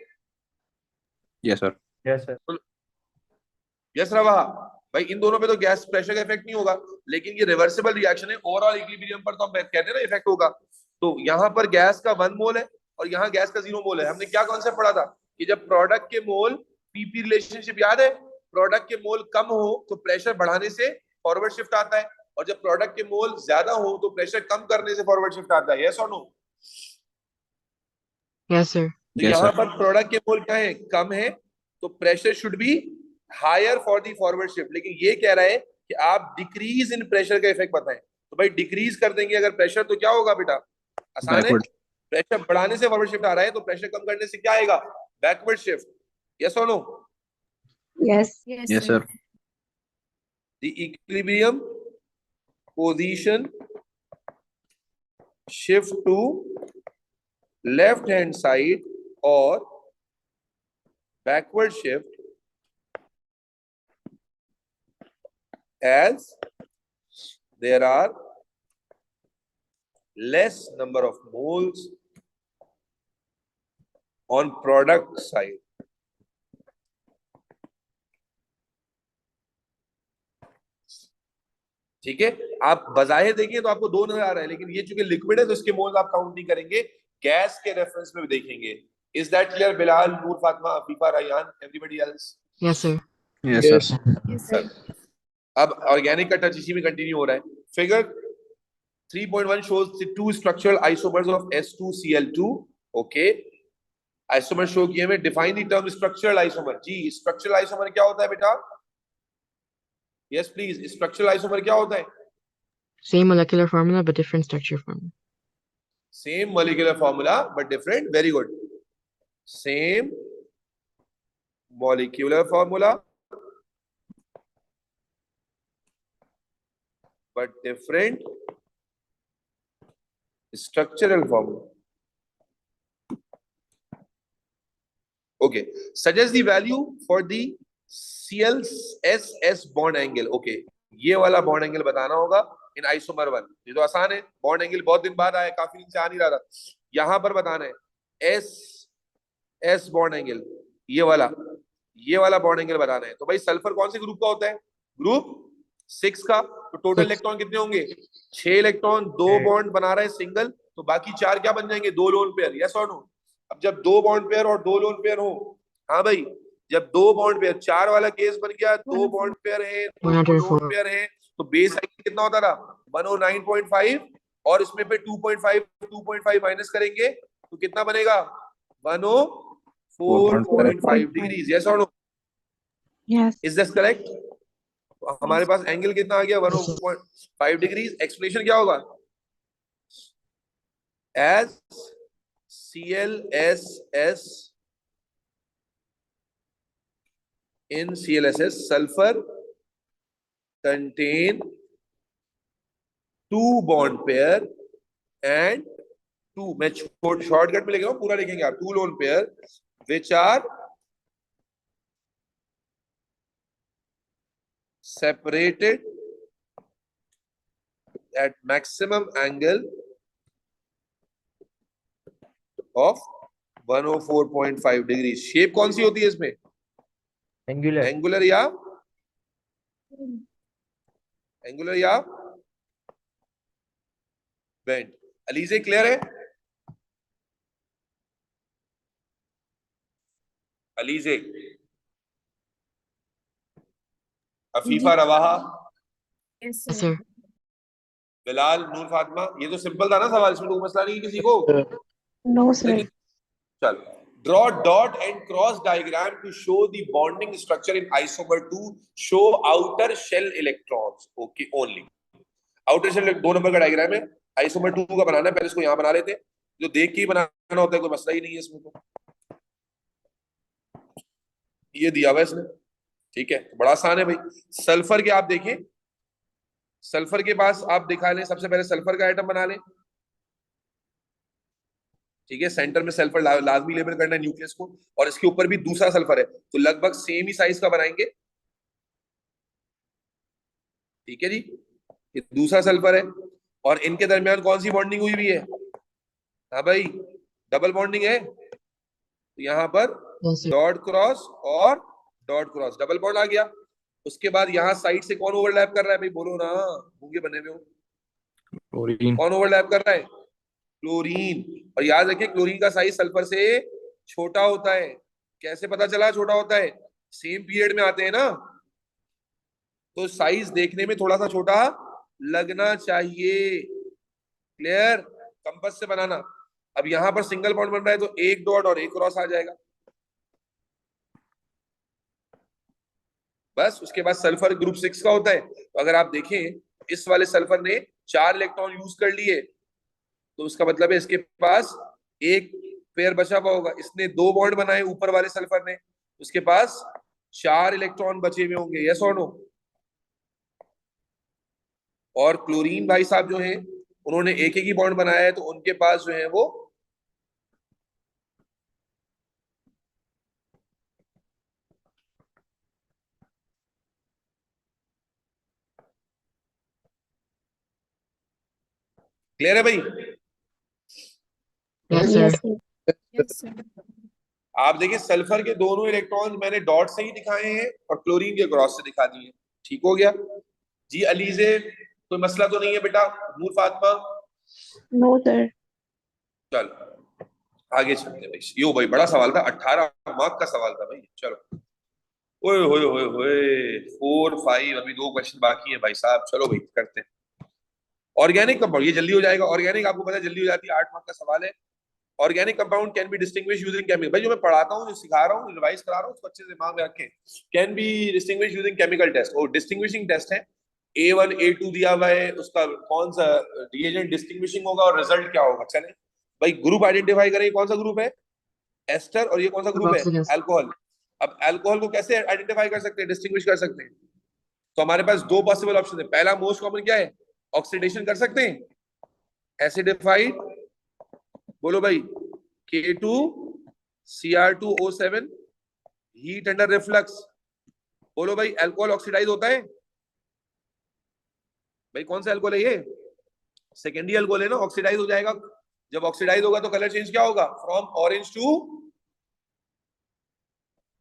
Yes, sir. Yes sir. Yes Rawa भाई, इन दोनों पे तो गैस प्रेशर का इफेक्ट नहीं होगा, लेकिन ये रिवर्सिबल रिएक्शन है, ओवरऑल इक्विलिब्रियम पर तो हम कहते हैं ना इफेक्ट होगा। तो यहाँ पर गैस का 1 मोल है और यहाँ गैस का 0 मोल है। हमने क्या कॉन्सेप्ट पढ़ा था कि जब प्रोडक्ट के मोल पीपी रिलेशनशिप याद है, प्रोडक्ट के मोल कम हो तो प्रेशर बढ़ाने से फॉरवर्ड शिफ्ट आता है, और जब प्रोडक्ट के मोल ज्यादा हो तो प्रेशर कम करने से फॉरवर्ड शिफ्ट आता है। यस और नो? Yes, sir. तो Yes, यहाँ sir. पर प्रोडक्ट के मोल क्या है? कम है, तो pressure should be higher for the forward shift. लेकिन ये कह रहा है कि आप डिक्रीज इन प्रेशर का इफेक्ट बताएं, तो भाई डिक्रीज कर देंगे अगर प्रेशर तो क्या होगा बेटा? आसान है। Backward. प्रेशर बढ़ाने से फॉरवर्ड शिफ्ट आ रहा है, तो प्रेशर कम करने से क्या आएगा? Backward shift. यस और no? Yes. Yes, Yes, sir. sir. The equilibrium position shift to left hand side or backward shift as there are less number of moles on product side. ठीक है, आप बजाय देखें तो आपको 2 नजर आ रहा है, लेकिन ये चूंकि लिक्विड है तो इसके मोल्स आप काउंट नहीं करेंगे, गैस के रेफरेंस में भी देखेंगे। Is that clear? Bilal, Noor Fatima, Afifa, Rayan, everybody else? Yes, sir. Yes, sir. Yes, sir. अब ऑर्गेनिक का टच इसी में कंटिन्यू हो रहा है। Figure 3.1 shows the 2 structural isomers of S2Cl2. ओके, आइसोमर शो किए में। Define the term structural isomer. जी, स्ट्रक्चरल आइसोमर क्या होता है बेटा? यस प्लीज, स्ट्रक्चरल आइसोमर क्या होता है? Same molecular formula but different structure formula. Same molecular formula but different. Very good, same molecular formula but different structural formula. Okay, suggest the value for the ClSS bond angle. Okay, ये वाला bond angle बताना होगा इन isomer 1। ये तो आसान है, bond angle बहुत दिन बाद आया, काफी दिन से आ नहीं रहा था। यहां पर बताना है एस बॉन्ड एंगल, ये वाला बॉन्ड एंगल बताना है। तो भाई सल्फर कौन से ग्रुप का होता है? ग्रुप 6 का। तो टोटल 6. इलेक्ट्रॉन कितने होंगे? 6 इलेक्ट्रॉन। 2 बॉन्ड बना रहा है सिंगल, तो बाकी 4 क्या बन जाएंगे? 2 लोन पेयर। यस और नो? अब जब 2 बॉन्ड पेयर और 2 लोन पेयर हो, हाँ भाई, जब 2 बॉन्ड पेयर, 4 वाला केस बन गया, 2 बॉन्ड पेयर है, 2 लोन 104. पेयर है, तो बेस एंगल कितना होता था? 109.5, और इसमें पे 2.5 माइनस करेंगे तो कितना बनेगा? 104.5 डिग्रीज। यस और no? Yes. Is this correct? हमारे पास एंगल कितना आ गया? 104.5 डिग्रीज। एक्सप्लेनेशन क्या होगा? As ClSS in ClSS sulfur contain 2 bond pair and 2, मैं शॉर्टकट में लिख रहा हूं, पूरा लिखेंगे आप, 2 lone pair which are separated at maximum angle of 104.5 डिग्री। शेप कौन सी होती है इसमें? एंगुलर। एंगुलर या बेंड। अलीजे क्लियर है? Alizeh, Afifa, Rawaha, yes Yes, sir. sir. Bilal, Noor Fatima, ये तो सिंपल था ना सवाल, इसमें कोई मसला नहीं किसी को। No, sir. लेकिन चल, draw dot and cross diagram to show the bonding structure in isomer 2, show outer shell electrons, okay only। outer shell 2 number का डायग्राम है, आइसोमर 2 का बनाना है, पहले इसको यहां बना लेते, जो देख के ही बनाना होता है, कोई मसला ही नहीं है इसमें। तो ये दिया हुआ है इसने, ठीक है, बड़ा आसान है भाई। सल्फर के आप देखें, सल्फर के पास आप दिखा लें, सबसे पहले सल्फर का आइटम बना लें, ठीक है, सेंटर में सल्फर लाजमी लेबल करना है न्यूक्लियस को, और इसके ऊपर भी दूसरा सल्फर है, तो लगभग सेम ही साइज का बनाएंगे, ठीक है जी। ये दूसरा सल्फर है, और इनके दरमियान कौन सी बॉन्डिंग हुई हुई है? हाँ भाई, डबल बॉन्डिंग है, तो यहां पर Yes, sir. डॉट क्रॉस और डॉट क्रॉस, डबल बॉन्ड आ गया। उसके बाद यहाँ साइड से कौन ओवरलैप कर रहा है भाई, बोलो ना, भूखे बने हुए हो, क्लोरीन। कौन ओवरलैप कर रहा है? क्लोरीन। और याद रखिए, क्लोरीन का साइज सल्फर से छोटा होता है। कैसे पता चला छोटा होता है? सेम पीरियड में आते हैं ना, तो साइज देखने में थोड़ा सा छोटा लगना चाहिए। क्लियर? कंपास से बनाना। अब यहां पर सिंगल बॉन्ड बन रहा है, तो एक डॉट और एक क्रॉस आ जाएगा, बस। उसके बाद सल्फर ग्रुप 6 का होता है, तो अगर आप देखें, इस वाले सल्फर ने 4 इलेक्ट्रॉन यूज कर लिए, तो उसका मतलब है इसके पास एक पेयर बचा हुआ होगा। इसने 2 बॉन्ड बनाए ऊपर वाले सल्फर ने, उसके पास 4 इलेक्ट्रॉन बचे हुए होंगे, यस और नो? और क्लोरीन भाई साहब जो हैं, उन्होंने एक ही बॉन्ड बनाया है, तो उनके पास जो है वो क्लियर है भाई? Yes, sir. Yes, sir. Yes sir. आप देखिए, सल्फर के दोनों इलेक्ट्रॉन मैंने डॉट से ही दिखाए हैं और क्लोरीन के क्रॉस से दिखा दिए, ठीक हो गया जी। अलीजे, कोई मसला तो नहीं है बेटा? नूर फातिमा, No, sir. चल आगे चलते भाई। यो भाई बड़ा सवाल था, 18 मार्क का सवाल था भाई। चलो, ओए होए होए होए, 4 5, अभी 2 क्वेश्चन बाकी है भाई साहब। चलो भाई करते हैं। ऑर्गेनिक कंपाउंड, ये जल्दी हो जाएगा। ऑर्गेनिक आपको पता है जल्दी हो जाती है, 8 मार्क का सवाल है। Organic compound can be distinguish using chemical. भाई जो मैं पढ़ाता हूँ, जो सिखा रहा हूँ, रिवाइज करा रहा हूँ, उसको अच्छे से दिमाग में रखें। Can be distinguish using chemical test, और डिस्टिंग्विशिंग टेस्ट है। A1 A2 दिया हुआ है, उसका कौन सा रिएजेंट डिस्टिंग्विशिंग होगा और रिजल्ट क्या होगा। चले भाई, ग्रुप आइडेंटिफाई करें, कौन सा ग्रुप है? एस्टर। और ये कौन सा ग्रुप है? Oxidants. अल्कोहल। अब अल्कोहल को कैसे आइडेंटिफाई कर सकते हैं, डिस्टिंग्विश कर सकते हैं? तो हमारे पास 2 पॉसिबल ऑप्शन है। पहला मोस्ट कॉमन क्या है? ऑक्सीडेशन कर सकते हैं, एसिडिफाइड, बोलो भाई, K2Cr2O7, हीट अंडर रिफ्लक्स, बोलो भाई, अल्कोहल ऑक्सीडाइज होता है भाई? कौन सा अल्कोहल है ये? सेकेंडरी अल्कोहल है ना, ऑक्सीडाइज हो जाएगा। जब ऑक्सीडाइज होगा तो कलर चेंज क्या होगा? फ्रॉम ऑरेंज टू,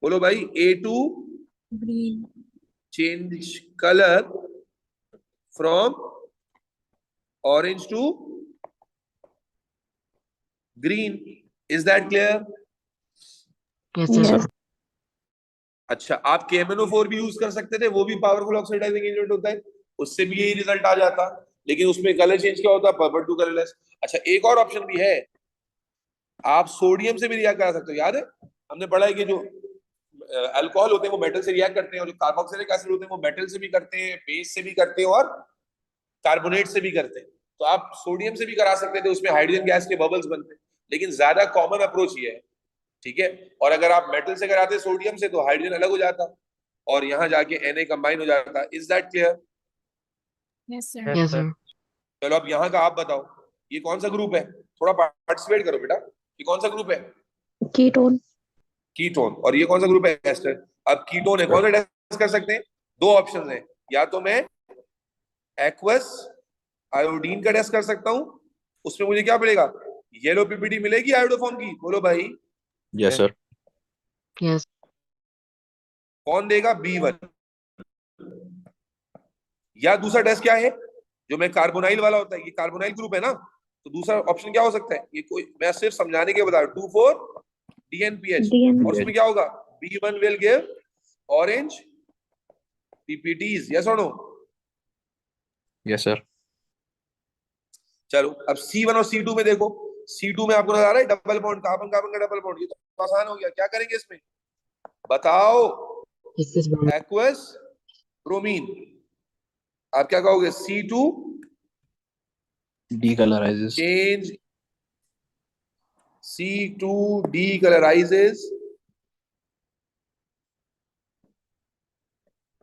बोलो भाई, A2 green. Change colour from orange to green. Is that clear? Yes, sir. Yes. अच्छा, आप KMnO4 भी यूज कर सकते थे, वो भी पावरफुल ऑक्सीडाइजिंग एजेंट होता है, उससे भी यही रिजल्ट आ जाता, लेकिन उसमें कलर चेंज क्या होता है? Purple to colourless. अच्छा, एक और ऑप्शन भी है, आप सोडियम से भी रिएक्ट करा सकते हो। याद है हमने पढ़ा है कि जो अल्कोहल होते हैं वो मेटल से रिएक्ट करते हैं, और जो कार्बोक्सिलिक एसिड होते हैं वो मेटल से भी करते हैं, बेस से भी करते हैं, और कार्बोनेट से भी करते हैं। तो आप सोडियम से भी करा सकते थे, उसमें हाइड्रोजन गैस के बबल्स बनते हैं, लेकिन ज्यादा कॉमन अप्रोच ये है, ठीक है। और अगर आप मेटल से कराते सोडियम से, तो हाइड्रोजन अलग हो जाता और यहाँ जाके Na कंबाइन हो जाता। Is that clear? Yes sir. Yes, sir. चलो अब यहाँ का आप बताओ, ये कौन सा ग्रुप है? थोड़ा पार्टिसिपेट करो बेटा, ये कौन सा ग्रुप है? Ketone. कीटोन। और ये कौन सा ग्रुप है? एस्टर। अब कीटोन है, कौन सा टेस्ट कर सकते हैं? 2 ऑप्शन है, या तो मैं एक्वस आयोडीन का टेस्ट कर सकता हूँ, उसमें मुझे क्या मिलेगा, येलो पीपीटी मिलेगी आयोडोफॉर्म की, बोलो भाई यस सर। Yes. कौन देगा, B1। या दूसरा टेस्ट क्या है, जो मैं कार्बोनाइल वाला होता है, ये कार्बोनाइल ग्रुप है ना, तो दूसरा ऑप्शन क्या हो सकता है, ये कोई मैं सिर्फ समझाने के बता रहा हूं, 2,4 DNPH, DN और उसमें क्या होगा, B1 will give orange PPTs, yes or no? Yes sir. चलो अब C1 और C2 में देखो, C2 में आपको नजर आ रहा है डबल बॉन्ड, कार्बन कार्बन का डबल बॉन्ड, ये तो आसान हो गया, क्या करेंगे इसमें बताओ, Is this bromine? Aqueous bromine, आप क्या कहोगे, C2 Decolorizes. change, C2 decolorizes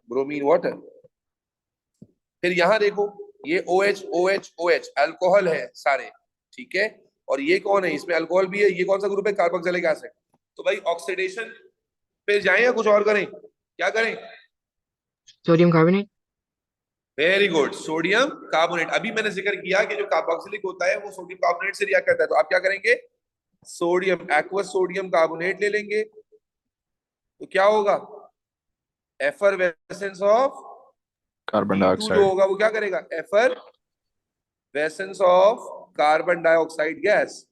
bromine water. फिर यहां देखो, ये OH OH OH अल्कोहल है सारे, ठीक है, और ये कौन है, इसमें अल्कोहल भी है, ये कौन सा ग्रुप है, कार्बोक्सिलिक एसिड। तो भाई ऑक्सीडेशन पे जाएं या कुछ और करें, क्या करें, Sodium carbonate? Very good, sodium carbonate. अभी मैंने जिक्र किया कि जो कार्बोक्सिलिक होता है वो सोडियम कार्बोनेट से रिएक्ट करता है, तो आप क्या करेंगे, सोडियम एक्वस सोडियम कार्बोनेट ले लेंगे, तो क्या होगा, एफरवेसेंस ऑफ Carbon जो dioxide. होगा वो क्या करेगा, effervescence of carbon dioxide gas.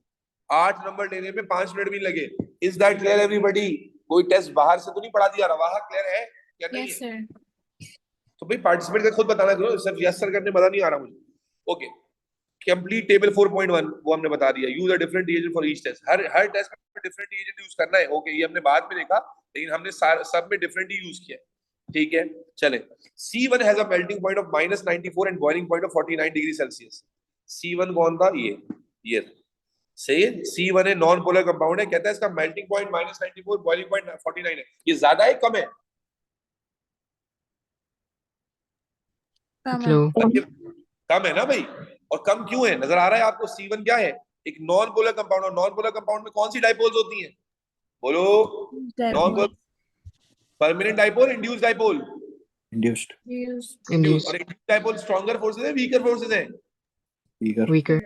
8 number लेने में 5 मिनट भी लगे। Is that clear everybody? कोई टेस्ट बाहर से तो नहीं पढ़ा दिया, रहा क्लियर है या नहीं यस है? सर। तो भाई पार्टिसिपेट कर खुद बताना करो, सिर्फ यस सर करने मजा नहीं आ रहा मुझे। ओके, कंप्लीट टेबल 4.1 वो हमने बता दिया, use a different reagent for each test, हर टेस्ट में डिफरेंट रिएजेंट यूज करना है। ओके, ये हमने बाद में देखा, लेकिन हमने सब में डिफरेंट ही यूज किया, ठीक है। चले, C1 has a melting point of -94 and boiling point of 49 degree Celsius. C1 कौन था, ये सही है, C1 है, नॉन पोलर कंपाउंड है, कहता है इसका मेल्टिंग पॉइंट -94, बॉइलिंग पॉइंट 49 है। ये ज्यादा है कम है? कम It's है। low. कम है ना भाई, और कम क्यों है, नजर आ रहा है आपको, C1 क्या है, एक नॉन पोलर कंपाउंड, और नॉन पोलर कंपाउंड में कौन सी डाइपोल्स होती हैं, बोलो, non polar, permanent dipole, induced dipole, Induced. Induced. और इंड्यूस्ड डाइपोल स्ट्रॉन्गर फोर्सेस है, वीकर फोर्सेस है, Weaker. Weaker.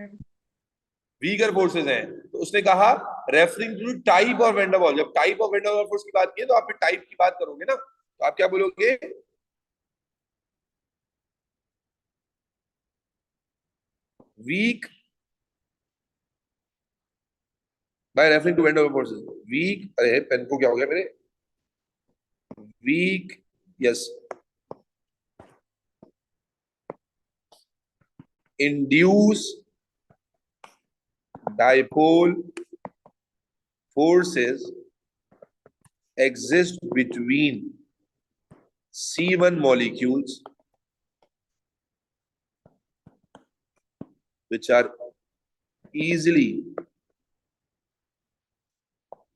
वीकर फोर्सेस हैं। तो उसने कहा referring to type of van der Waals, जब type of van der Waals force की बात की तो आप फिर टाइप की बात करोगे ना, तो आप क्या बोलोगे, weak by referring to van der Waals forces, weak, अरे पेन को क्या हो गया मेरे, weak, yes, induce dipole forces exist between C1 molecules which are easily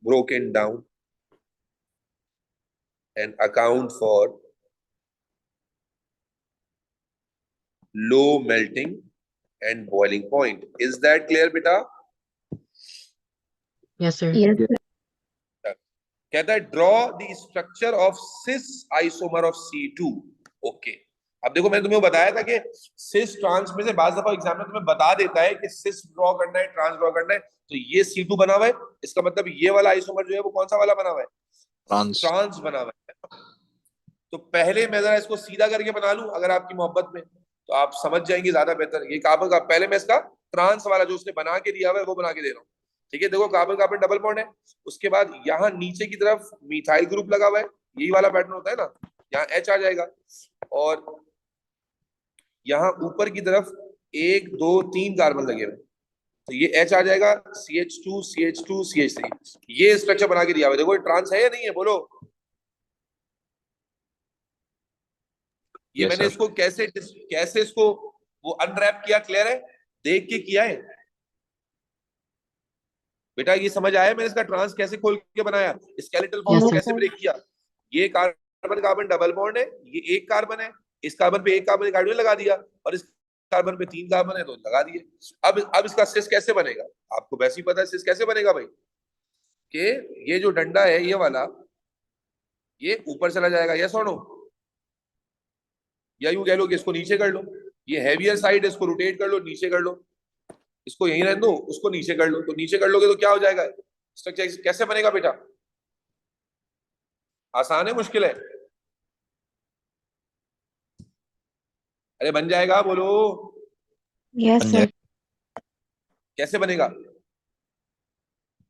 broken down and account for low melting and boiling point. Is that clear, beta? Yes, sir. Yes, sir. कहता है draw the structure of cis isomer of C2। Okay, अब देखो मैंने तुम्हें बताया था कि cis trans में से बाज दफा एग्जाम में तुम्हें बता देता है कि सिस ड्रॉ करना है, ट्रांस ड्रॉ करना है, तो ये C2 बना हुआ है, इसका मतलब ये वाला आइसोमर जो है वो कौन सा वाला बना हुआ है, Trans. ट्रांस बना हुआ है। तो पहले मैं जरा इसको सीधा करके बना लूं अगर आपकी मोहब्बत में, तो आप समझ जाएंगे ज्यादा बेहतर। ये कार्बन का पहले मैं इसका ट्रांस वाला जो उसने बना के दिया हुआ है वो बना के दे रहा हूँ, ठीक है। देखो कार्बन कार्बन डबल बॉन्ड है, उसके बाद यहाँ नीचे की तरफ मिथाइल ग्रुप लगा हुआ है, यही वाला पैटर्न होता है ना, यहाँ H आ जाएगा, और यहाँ ऊपर की तरफ 1 2 3 कार्बन लगे हुए, तो ये H आ जाएगा, CH2 CH2 CH3, ये स्ट्रक्चर बना के दिया हुआ है। देखो ट्रांस है या नहीं है, बोलो। ये Yes, मैंने sir. इसको कैसे इसको वो अनरैप किया, क्लियर है, देख के किया है बेटा, ये समझ आया मैंने इसका ट्रांस कैसे खोल के बनाया, स्केलेटल Yes, बॉन्ड sir. कैसे ब्रेक किया। ये कार्बन कार्बन डबल बॉन्ड है, ये एक कार्बन है, इस कार्बन पे एक कार्बन हाइड्रोजन लगा दिया, और इस कार्बन पे 3 कार्बन है तो लगा दिए। अब इसका सिस कैसे बनेगा, आपको वैसे ही पता है सिस कैसे बनेगा भाई, कि ये जो डंडा है ये वाला, ये ऊपर चला जाएगा, यस और नो, या यूं कह लो कि इसको नीचे कर लो, ये हैवियर साइड है, इसको रोटेट कर लो, नीचे कर लो, इसको यहीं रहने दो, उसको नीचे कर लो। तो नीचे कर लोगे तो क्या हो जाएगा, स्ट्रक्चर कैसे बनेगा बेटा? आसान है मुश्किल है? अरे बन जाएगा, बोलो Yes, sir. कैसे बनेगा।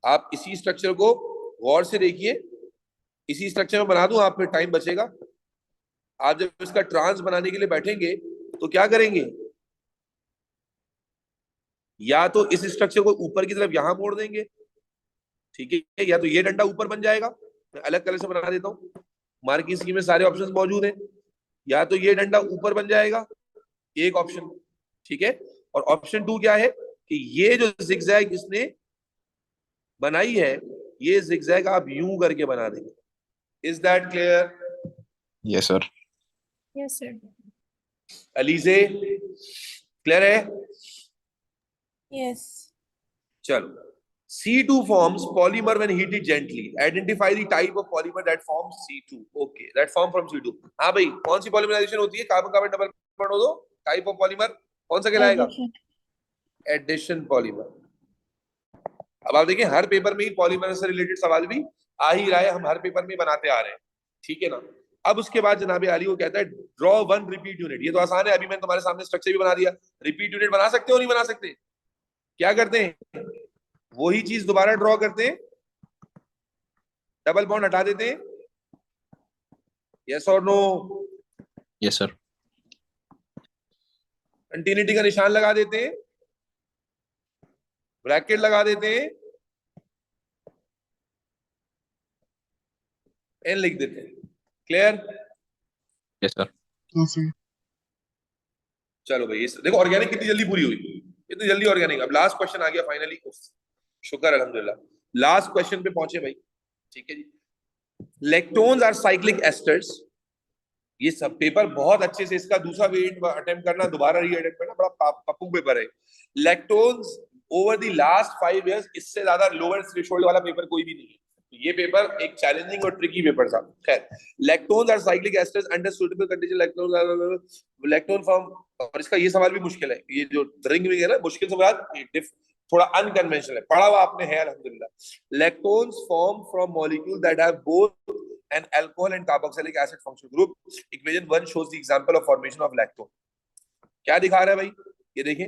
आप इसी स्ट्रक्चर को गौर से देखिए, इसी स्ट्रक्चर में बना दूं, आप फिर टाइम बचेगा। आप जब इसका ट्रांस बनाने के लिए बैठेंगे तो क्या करेंगे, या तो इस स्ट्रक्चर को ऊपर की तरफ यहां मोड़ देंगे, ठीक है, या तो ये डंडा ऊपर बन जाएगा, मैं अलग कलर से बना देता हूं, मार्किंग स्कीम में सारे ऑप्शंस मौजूद हैं, या तो ये डंडा ऊपर बन जाएगा, एक ऑप्शन, ठीक है। और ऑप्शन 2 क्या है कि ये जो जिगजैग इसने बनाई है, ये जिगजैग आप यूं करके बना देंगे। Is that clear? Yes sir. Yes, sir. Alizeh clear है? Yes. चलो, C2 forms polymer when heated gently. Identify the type of polymer that forms C2. Okay, that form from C2. हाँ भाई, कौन सी पॉलीमराइजेशन होती है? कार्बन कार्बन डबल बॉन्ड हो दो, type of polymer कौन सा कहलाएगा? Addition. Addition polymer. अब आप देखिए, हर पेपर में ही पॉलीमर से रिलेटेड सवाल भी आ ही रहा है, हम हर पेपर में बनाते आ रहे हैं, ठीक है ना। अब उसके बाद जनाब आली वो कहता है ड्रॉ वन रिपीट यूनिट। ये तो आसान है, अभी मैंने तुम्हारे सामने स्ट्रक्चर भी बना दिया। रिपीट यूनिट बना सकते हो नहीं बना सकते? क्या करते हैं, वही चीज दोबारा ड्रॉ करते हैं, डबल बॉन्ड हटा देते हैं, यस और नो? Yes sir. कंटिन्यूटी का निशान लगा देते हैं, ब्रैकेट लगा देते हैं, एन लिख देते हैं। Clear? Yes sir. Yes, sir. चलो भाई, देखो ऑर्गेनिक कितनी जल्दी पूरी हुई, इतनी जल्दी ऑर्गेनिक। अब लास्ट क्वेश्चन आ गया फाइनली, शुक्र अल्हम्दुलिल्लाह, लास्ट क्वेश्चन पे पहुंचे भाई, ठीक है जी। लेक्टोन्स आर साइक्लिक एस्टर्स। ये सब पेपर बहुत अच्छे से, इसका दूसरा वेरिएंट अटेम्प्ट करना, दोबारा री अटेम्प्ट करना, बड़ा पप्पू पेपर है। लेक्टोन्स ओवर द लास्ट 5 इयर्स इससे ज्यादा लोअर थ्रेशोल्ड वाला पेपर कोई भी नहीं है। ये पेपर एक चैलेंजिंग और ट्रिकी पेपर था। खैर, lactones are cyclic esters under suitable condition, lactone form. और इसका ये सवाल भी मुश्किल है, ये जो रिंग में है ना, मुश्किल सवाल, थोड़ा अनकन्वेंशनल है, पढ़ा हुआ आपने है अल्हम्दुलिल्लाह। Lactones form from molecule that have both an alcohol and carboxylic acid functional group. Equation 1 shows the example of formation of lactone. क्या दिखा रहा है भाई, ये देखें,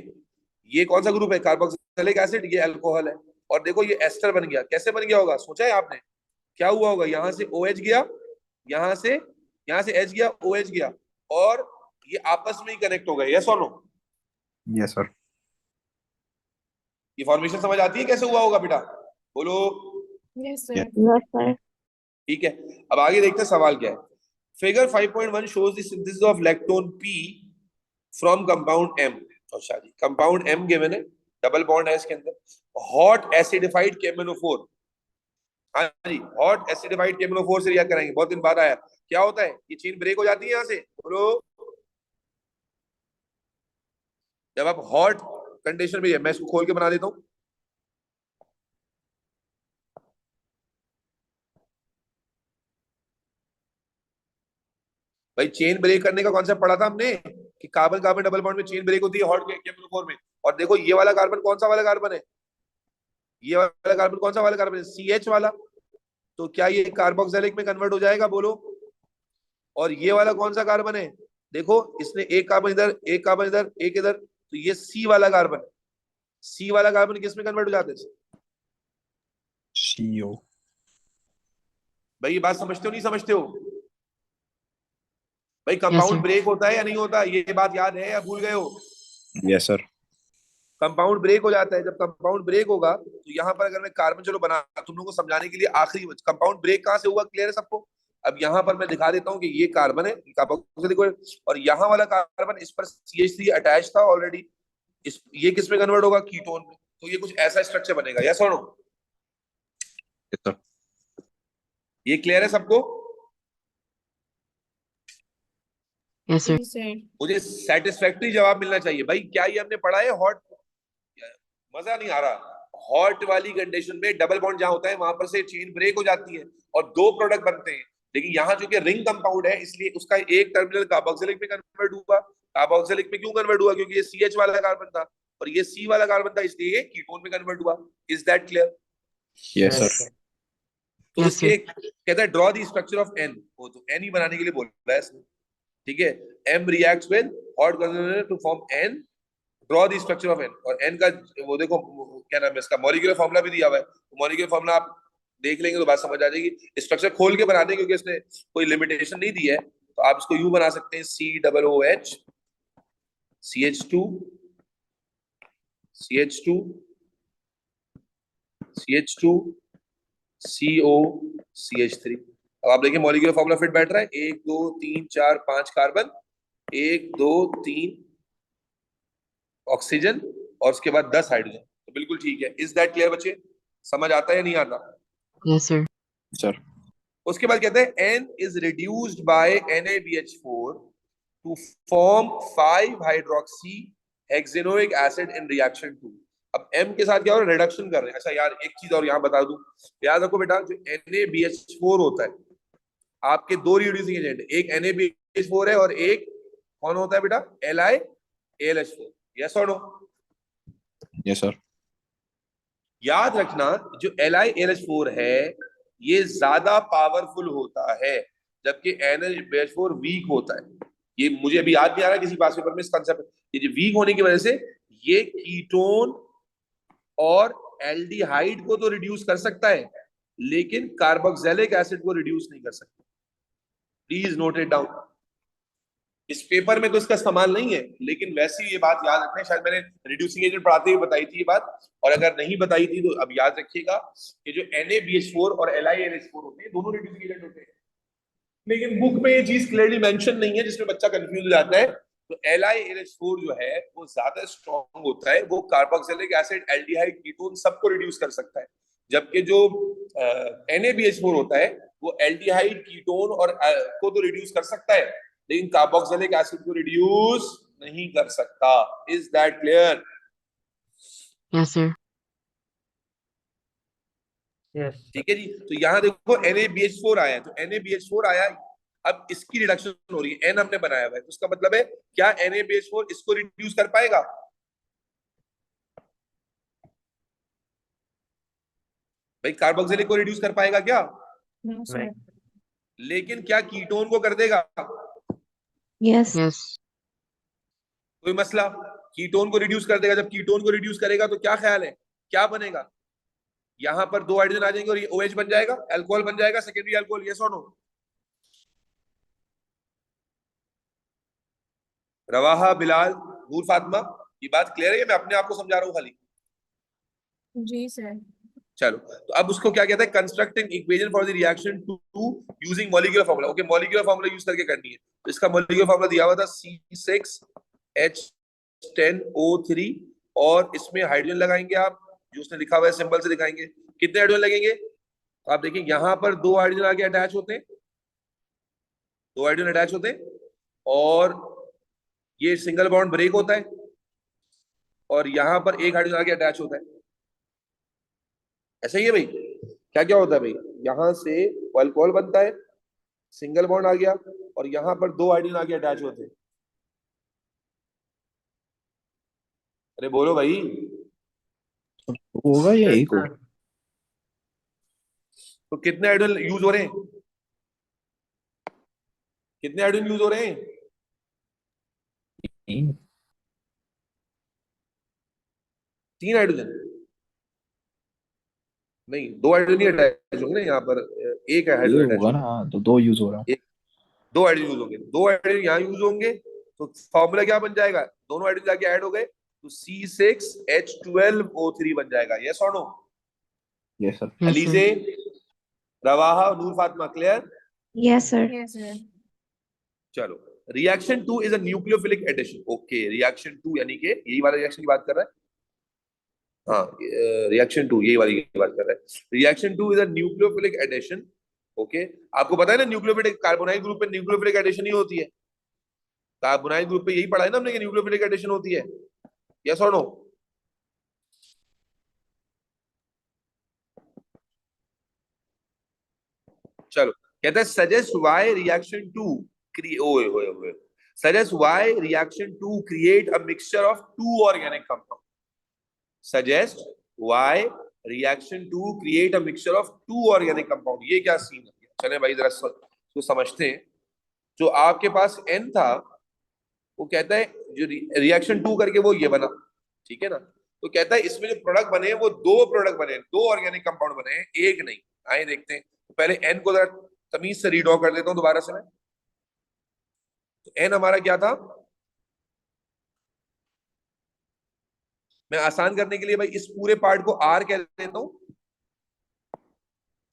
ये कौन सा ग्रुप है? कार्बोक्सिलिक एसिड, ये अल्कोहल है। और देखो ये एस्टर बन गया, कैसे बन गया होगा, सोचा है आपने? क्या हुआ होगा, यहां से OH गया, यहां से H गया, OH गया, और ये आपस में ही कनेक्ट हो गए। यस और नो? Yes sir. ये फॉर्मेशन समझ आती है कैसे हुआ होगा बेटा? बोलो। Yes, sir. Yes, sir. ठीक है, अब आगे देखते हैं सवाल क्या है। Figure 5.1 shows the synthesis of lactone P from compound M। अच्छा जी, कंपाउंड M गिवन है, डबल बॉन्ड है इसके अंदर, हॉट एसिडिफाइड केमिनोफोर। हाँ जी, हॉट एसिडिफाइड केमिनोफोर से रिएक्ट कराएंगे, बहुत दिन बाद आया। क्या होता है, ये चेन ब्रेक हो जाती है यहां से, बोलो। जब आप हॉट कंडीशन में, मैं इसको खोल के बना देता हूं, भाई चेन ब्रेक करने का कॉन्सेप्ट पढ़ा था हमने कि कार्बन कार्बन डबल बॉन्ड में चेन ब्रेक होती है हॉट केमिनोफोर में। और देखो ये वाला कार्बन कौन सा वाला कार्बन है, ये वाला कार्बन कौन सा वाला कार्बन है, CH वाला। तो क्या ये कार्बोक्सिलिक में कन्वर्ट हो जाएगा, बोलो। और ये वाला कौन सा कार्बन है, देखो इसने एक कार्बन इधर, एक कार्बन इधर, एक इधर, तो ये C वाला कार्बन, C वाला कार्बन किस में कन्वर्ट हो जाता है? CO। भाई ये बात समझते हो नहीं समझते हो? भाई कंपाउंड sir. ब्रेक होता है या नहीं होता, ये बात याद है या भूल गए हो? Yes sir. कंपाउंड ब्रेक हो जाता है। जब कंपाउंड ब्रेक होगा तो यहाँ पर अगर मैं कार्बन, चलो बना तुम लोगों को समझाने के लिए आखिरी, कंपाउंड ब्रेक कहाँ से हुआ, क्लियर है सबको? अब यहाँ पर मैं दिखा देता हूँ कि ये कार्बन है, और यहाँ वाला कार्बन इस पर CH3 अटैच था ऑलरेडी, ये किस में कन्वर्ट होगा, कीटोन में। तो ये कुछ ऐसा स्ट्रक्चर बनेगा। यस और नो? Yes sir. ये क्लियर है सबको? Yes, sir. Yes, sir. मुझे सेटिस्फैक्टरी जवाब मिलना चाहिए। भाई क्या ये हमने पढ़ा है हॉट, मजा नहीं आ रहा। हॉट वाली कंडीशन में डबल बॉन्ड जहां होता है वहां पर से चेन ब्रेक हो जाती है और 2 प्रोडक्ट बनते हैं। लेकिन यहाँ जो कि रिंग कंपाउंड है, इसलिए उसका एक टर्मिनल कार्बोक्सिलिक में कन्वर्ट हुआ कार्बोक्सिलिक में क्यों कन्वर्ट हुआ? क्योंकि ये CH वाला कार्बन था और ये C वाला कार्बन था, इसलिए ये कीटोन में कन्वर्ट हुआ। Is that clear? Yes, Yes, sir. sir. तो Yes, उसके कहता है draw the structure of N, वो तो N ही बनाने के लिए बोल रहा है इसने, ठीक है। M reacts with hot concentration to form N, draw the structure of N, और N का वो देखो क्या नाम है इसका, मॉलिक्यूलर फार्मूला भी दिया हुआ है, तो मॉलिक्यूलर फार्मूला आप देख लेंगे तो बात समझ आ जाएगी। स्ट्रक्चर खोल के बना दें क्योंकि इसने कोई लिमिटेशन नहीं दी है, तो आप इसको यूं बना सकते हैं, COOH CH2 CH2 CH2 CO CH3। अब आप देखिए मॉलिक्यूलर फार्मूला फिट बैठ रहा है, 1 2 3 4 5 कार्बन, 1 2 3 ऑक्सीजन और उसके बाद 10 हाइड्रोजन, तो बिल्कुल ठीक है। इज दैट क्लियर बच्चे? समझ आता है या नहीं आता? Yes, sir. Sir. उसके बाद कहते हैं N is reduced by NaBH4 to form 5 hydroxy hexanoic acid in reaction 2। अब M के साथ क्या हो रहा है? रिडक्शन कर रहे हैं। अच्छा यार एक चीज और यहाँ बता दूं, याद रखो बेटा, जो NaBH4 होता है, आपके दो रिड्यूसिंग एजेंट, एक NaBH4 है और एक कौन होता है बेटा? LiAlH4। यस और नो? Yes, sir. याद रखना जो LiAlH4 है ये ज्यादा पावरफुल होता है, जबकि NaBH4 वीक होता है। ये मुझे अभी याद नहीं आ रहा किसी पास पेपर में इस कंसेप्ट, ये जो वीक होने की वजह से ये कीटोन और एल्डिहाइड को तो रिड्यूस कर सकता है लेकिन कार्बोक्सिलिक एसिड को रिड्यूस नहीं कर सकता। Please note it down. इस पेपर में तो इसका इस्तेमाल नहीं है, लेकिन वैसे ये बात याद रखना है, शायद मैंने रिड्यूसिंग एजेंट पढ़ाते हुए बताई थी ये बात, और अगर नहीं बताई थी तो अब याद रखिएगा कि जो NaBH4 और LiAlH4 होते हैं दोनों रिड्यूसिंग एजेंट होते हैं, लेकिन बुक में ये चीज क्लियरली मेंशन नहीं है जिसमें बच्चा कंफ्यूज हो जाता है। तो LiAlH4 जो है वो ज्यादा स्ट्रॉन्ग होता है, वो कार्बोक्सिलिक एसिड, एल्डिहाइड, कीटोन सबको रिड्यूस कर सकता है, जबकि जो NaBH4 होता है वो एल्डिहाइड, कीटोन और को तो रिड्यूस कर सकता है लेकिन कार्बोक्सिलिक एसिड को रिड्यूस नहीं कर सकता। Is that clear? Yes, sir. Yes, ठीक है जी। तो यहाँ देखो NaBH4 आया है, तो NaBH4 आया, अब इसकी रिडक्शन हो रही है, N हमने बनाया हुआ है, तो उसका मतलब है क्या NaBH4 इसको रिड्यूस कर पाएगा? भाई कार्बोक्सिलिक को रिड्यूस कर पाएगा क्या? No sir. नहीं, लेकिन क्या कीटोन को कर देगा? Yes. Yes. कोई मसला? कीटोन को रिड्यूस कर देगा। जब कीटोन को रिड्यूस करेगा तो क्या ख्याल है क्या बनेगा? यहां पर दो हाइड्रोजन आ जाएंगे और ये OH बन जाएगा, अल्कोहल बन जाएगा, सेकेंडरी अल्कोहल। यस और नो? रवाहा, बिलाल, नूर फातिमा, ये बात क्लियर है? मैं अपने आप को समझा रहा हूँ खाली। जी सर। चलो, तो अब उसको क्या कहता है? Constructing equation for the reaction two using molecular formula. Okay, molecular formula use करके करनी है। तो इसका मॉलिक्यूलर फार्मूला दिया हुआ था C6H10O3, और इसमें हाइड्रोजन लगाएंगे आप, जो उसने लिखा हुआ है सिंबल से दिखाएंगे। कितने हाइड्रोजन लगेंगे? तो आप देखिए यहां पर दो हाइड्रोजन आगे अटैच होते हैं, दो हाइड्रोजन अटैच होते हैं, और ये सिंगल बॉन्ड ब्रेक होता है, और यहां पर एक हाइड्रोजन आगे अटैच होता है। ऐसा ही है भाई? क्या क्या होता है भाई? यहां से अल्कोहल बनता है, सिंगल बॉन्ड आ गया, और यहां पर दो हाइड्रोजन आगे अटैच होते हैं। अरे बोलो भाई। होगा या yes, एक हो? sir. तो कितने हाइड्रोजन यूज हो रहे हैं? कितने हाइड्रोजन यूज हो रहे हैं? तीन। 3 हाइड्रोजन नहीं, दो हाइड्रोजन ही अटैच होंगे ना यहाँ पर, एक ये हाइड्रोजन अटैच होगा ना, होगा। हाँ, तो दो यूज हो रहा है। एक, दो हाइड्रोजन यूज होंगे, दो हाइड्रोजन यहाँ यूज होंगे, तो फॉर्मूला क्या बन जाएगा? दोनों हाइड्रोजन जाके ऐड हो गए तो C6H12O3 बन जाएगा। यस और no? Yes sir. Yes, Alizeh, sir. Rawaha, Noor Fatima, clear? Yes, sir. Yes sir. चलो, reaction 2 is a nucleophilic addition. Okay, reaction 2 यानी कि यही वाला रिएक्शन की बात कर रहा है। हाँ, रिएक्शन 2 यही वाली की बात कर रहा है। Reaction 2 is a nucleophilic addition. Okay, आपको पता है ना न्यूक्लियोफिलिक कार्बोनाइल ग्रुप में न्यूक्लियोफिलिक एडिशन ही होती है। कार्बोनाइल ग्रुप पे यही पढ़ा है ना हमने कि न्यूक्लियोफिलिक एडिशन होती है। यस और नो? चलो, कहता है सजेस्ट व्हाई रिएक्शन 2 ओए ओए ओए Suggest why reaction 2 create a mixture of two organic compound. Suggest why reaction 2 create a mixture of two organic compound. ये क्या सीन है? चले भाई जरा तो समझते हैं। जो आपके पास N था वो कहता है जो रिएक्शन 2 करके वो ये बना, ठीक है ना? तो कहता है इसमें जो प्रोडक्ट बने वो दो प्रोडक्ट बने, दो ऑर्गेनिक कंपाउंड बने हैं, एक नहीं। आइए देखते हैं। तो पहले N को जरा तमीज से रीड्रॉ कर देता हूं दोबारा से मैं। तो N हमारा क्या था? मैं आसान करने के लिए भाई इस पूरे पार्ट को R कह देता हूं,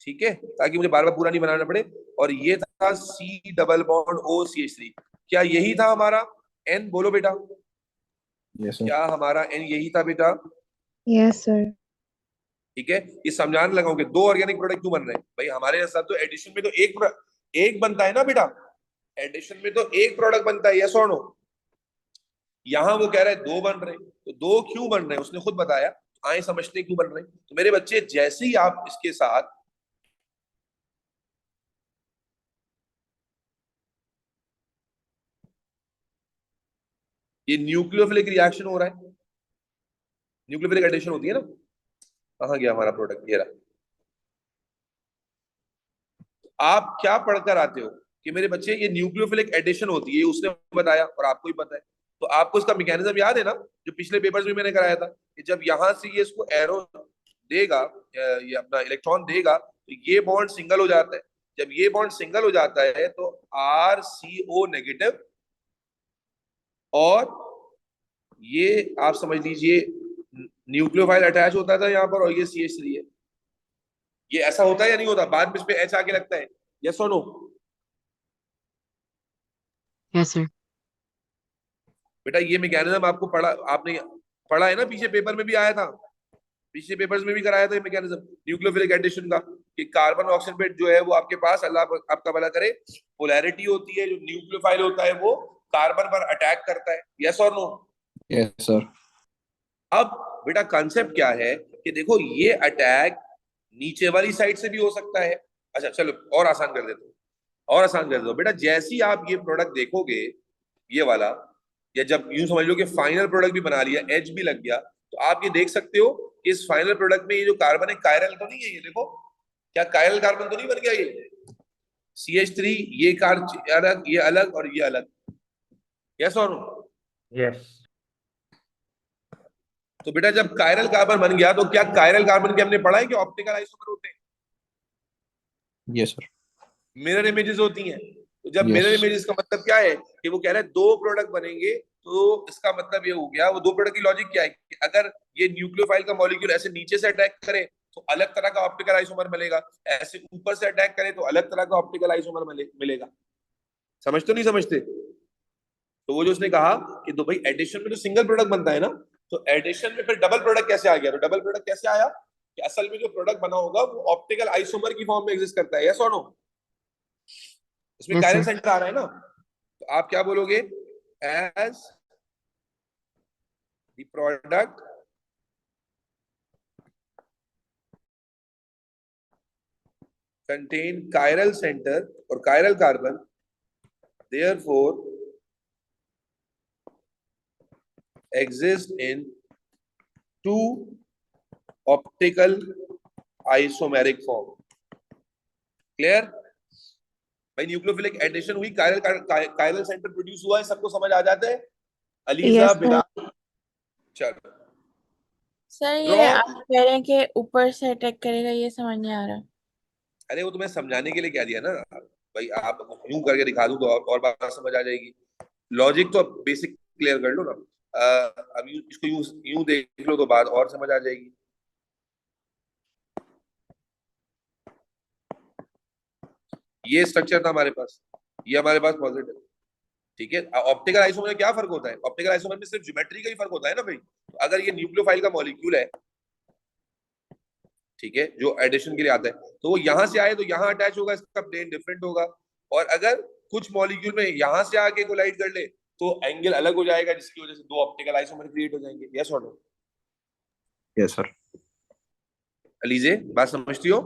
ठीक है, ताकि मुझे बार बार पूरा नहीं बनाना पड़े। और ये था C डबल बॉन्ड OCH3। क्या यही था हमारा N? बोलो बेटा। Yes sir. क्या हमारा N यही था बेटा? Yes, sir. ठीक है, ये समझाने लगा हूं कि दो ऑर्गेनिक प्रोडक्ट क्यों बन रहे हैं भाई हमारे साथ। तो एडिशन में तो एक बनता है ना बेटा, एडिशन में तो एक प्रोडक्ट बनता है, यस और नो? यहां वो कह रहा है दो बन रहे हैं, तो दो क्यों बन रहे हैं उसने खुद बताया। आए समझते क्यों बन रहे हैं। तो मेरे बच्चे जैसे ही आप इसके साथ ये न्यूक्लियोफिलिक रिएक्शन हो रहा है, न्यूक्लियोफिलिक एडिशन होती है ना, कहां गया हमारा प्रोडक्ट? ये रहा। आप क्या पढ़कर आते हो कि मेरे बच्चे ये न्यूक्लियोफिलिक एडिशन होती है, उसने बताया और आपको ही पता है। तो आपको इसका मैकेनिज्म याद है ना, जो पिछले पेपर्स में मैंने कराया था कि जब यहां से ये इसको एरो देगा, ये अपना इलेक्ट्रॉन देगा, तो ये बॉन्ड सिंगल हो जाता है। जब ये बॉन्ड सिंगल हो जाता है तो RCO नेगेटिव, और ये आप समझ लीजिए न्यूक्लियोफाइल अटैच होता था यहाँ पर, और ये CH3 है। ये ऐसा होता है या नहीं होता? बाद में इस पे H आके लगता है, यस और नो? Yes, sir. बेटा ये मैकेनिज्म आपको आपने पढ़ा है ना, पीछे पेपर में भी आया था, पिछले पेपर्स में भी कराया था ये मैकेनिज्म न्यूक्लियोफिलिक एडिशन का, कि कार्बन ऑक्सीजन पेट जो है वो आपके पास, अल्लाह आपका भला करे, पोलैरिटी होती है, जो न्यूक्लियोफाइल होता है वो कार्बन पर अटैक करता है, यस और नो? Yes sir. अब बेटा कॉन्सेप्ट क्या है कि देखो ये अटैक नीचे वाली साइड से भी हो सकता है। अच्छा चलो और आसान कर देता हूँ, और आसान कर दो बेटा। जैसे ही आप ये प्रोडक्ट देखोगे, ये वाला, या जब यूं समझ लो कि फाइनल प्रोडक्ट भी बना लिया, H भी लग गया, तो आप ये देख सकते हो कि इस फाइनल प्रोडक्ट में ये जो कार्बन है कायरल तो नहीं है, ये देखो क्या कायरल कार्बन तो नहीं बन गया ये CH3, ये अलग, ये अलग और ये अलग, यस और नो? यस। तो बेटा जब कायरल कार्बन बन गया, तो क्या कायरल कार्बन के हमने पढ़ा है कि ऑप्टिकल आइसोमर होते हैं? Yes sir. मिरर इमेजेस होती हैं। तो जब Yes. मिरर इमेजेस का मतलब क्या है कि वो कह रहे हैं दो प्रोडक्ट बनेंगे, तो इसका मतलब ये हो गया, वो दो प्रोडक्ट की लॉजिक क्या है कि अगर ये न्यूक्लियोफाइल का मॉलिक्यूल ऐसे नीचे से अटैक करे तो अलग तरह का ऑप्टिकल आइसोमर मिलेगा, ऐसे ऊपर से अटैक करे तो अलग तरह का ऑप्टिकल आइसोमर मिलेगा। समझते नहीं समझते? तो वो जो उसने कहा कि तो भाई एडिशन में तो सिंगल प्रोडक्ट बनता है ना, तो एडिशन में फिर डबल प्रोडक्ट कैसे आ गया? तो डबल प्रोडक्ट कैसे आया कि असल में जो प्रोडक्ट बना होगा वो ऑप्टिकल आइसोमर की फॉर्म में एग्जिस्ट करता है, यस और नो? इसमें Yes, कायरल sir. सेंटर आ रहा है ना, तो आप क्या बोलोगे? As the product contain chiral centre और chiral carbon, therefore exist in two optical isomeric form. Clear भाई? न्यूक्लियोफिलिक एडिशन हुई, कायरल सेंटर प्रोड्यूस हुआ है, सबको समझ आ जाता है? ELISA Yes, sir. बिलाल, चलो सर ये ड्रॉ। आप कह रहे हैं कि ऊपर से अटैक करेगा, ये समझ नहीं आ रहा। अरे वो तो मैं समझाने के लिए कह दिया ना भाई, आप यूं करके दिखा दूं तो और बात समझ आ जाएगी। लॉजिक तो बेसिक क्लियर कर लो ना। अब इसको यूं यूं देख लो तो बात और समझ आ जाएगी। ये स्ट्रक्चर था हमारे पास, ये हमारे पास पॉजिटिव, ठीक है। ऑप्टिकल आइसोमर में क्या फर्क होता है? ऑप्टिकल आइसोमर में सिर्फ ज्योमेट्री का ही फर्क होता है ना भाई। तो अगर ये न्यूक्लियोफाइल का मॉलिक्यूल है, ठीक है, जो एडिशन के लिए आता है, तो वो यहां से आए तो यहां अटैच होगा, इसका प्लेन डिफरेंट होगा। और अगर कुछ मॉलिक्यूल में यहां से आके कोलाइड कर ले तो एंगल अलग हो जाएगा, जिसकी वजह से दो ऑप्टिकल आइसोमर क्रिएट हो जाएंगे, यस और नो? Yes sir. अलीजे बात समझती हो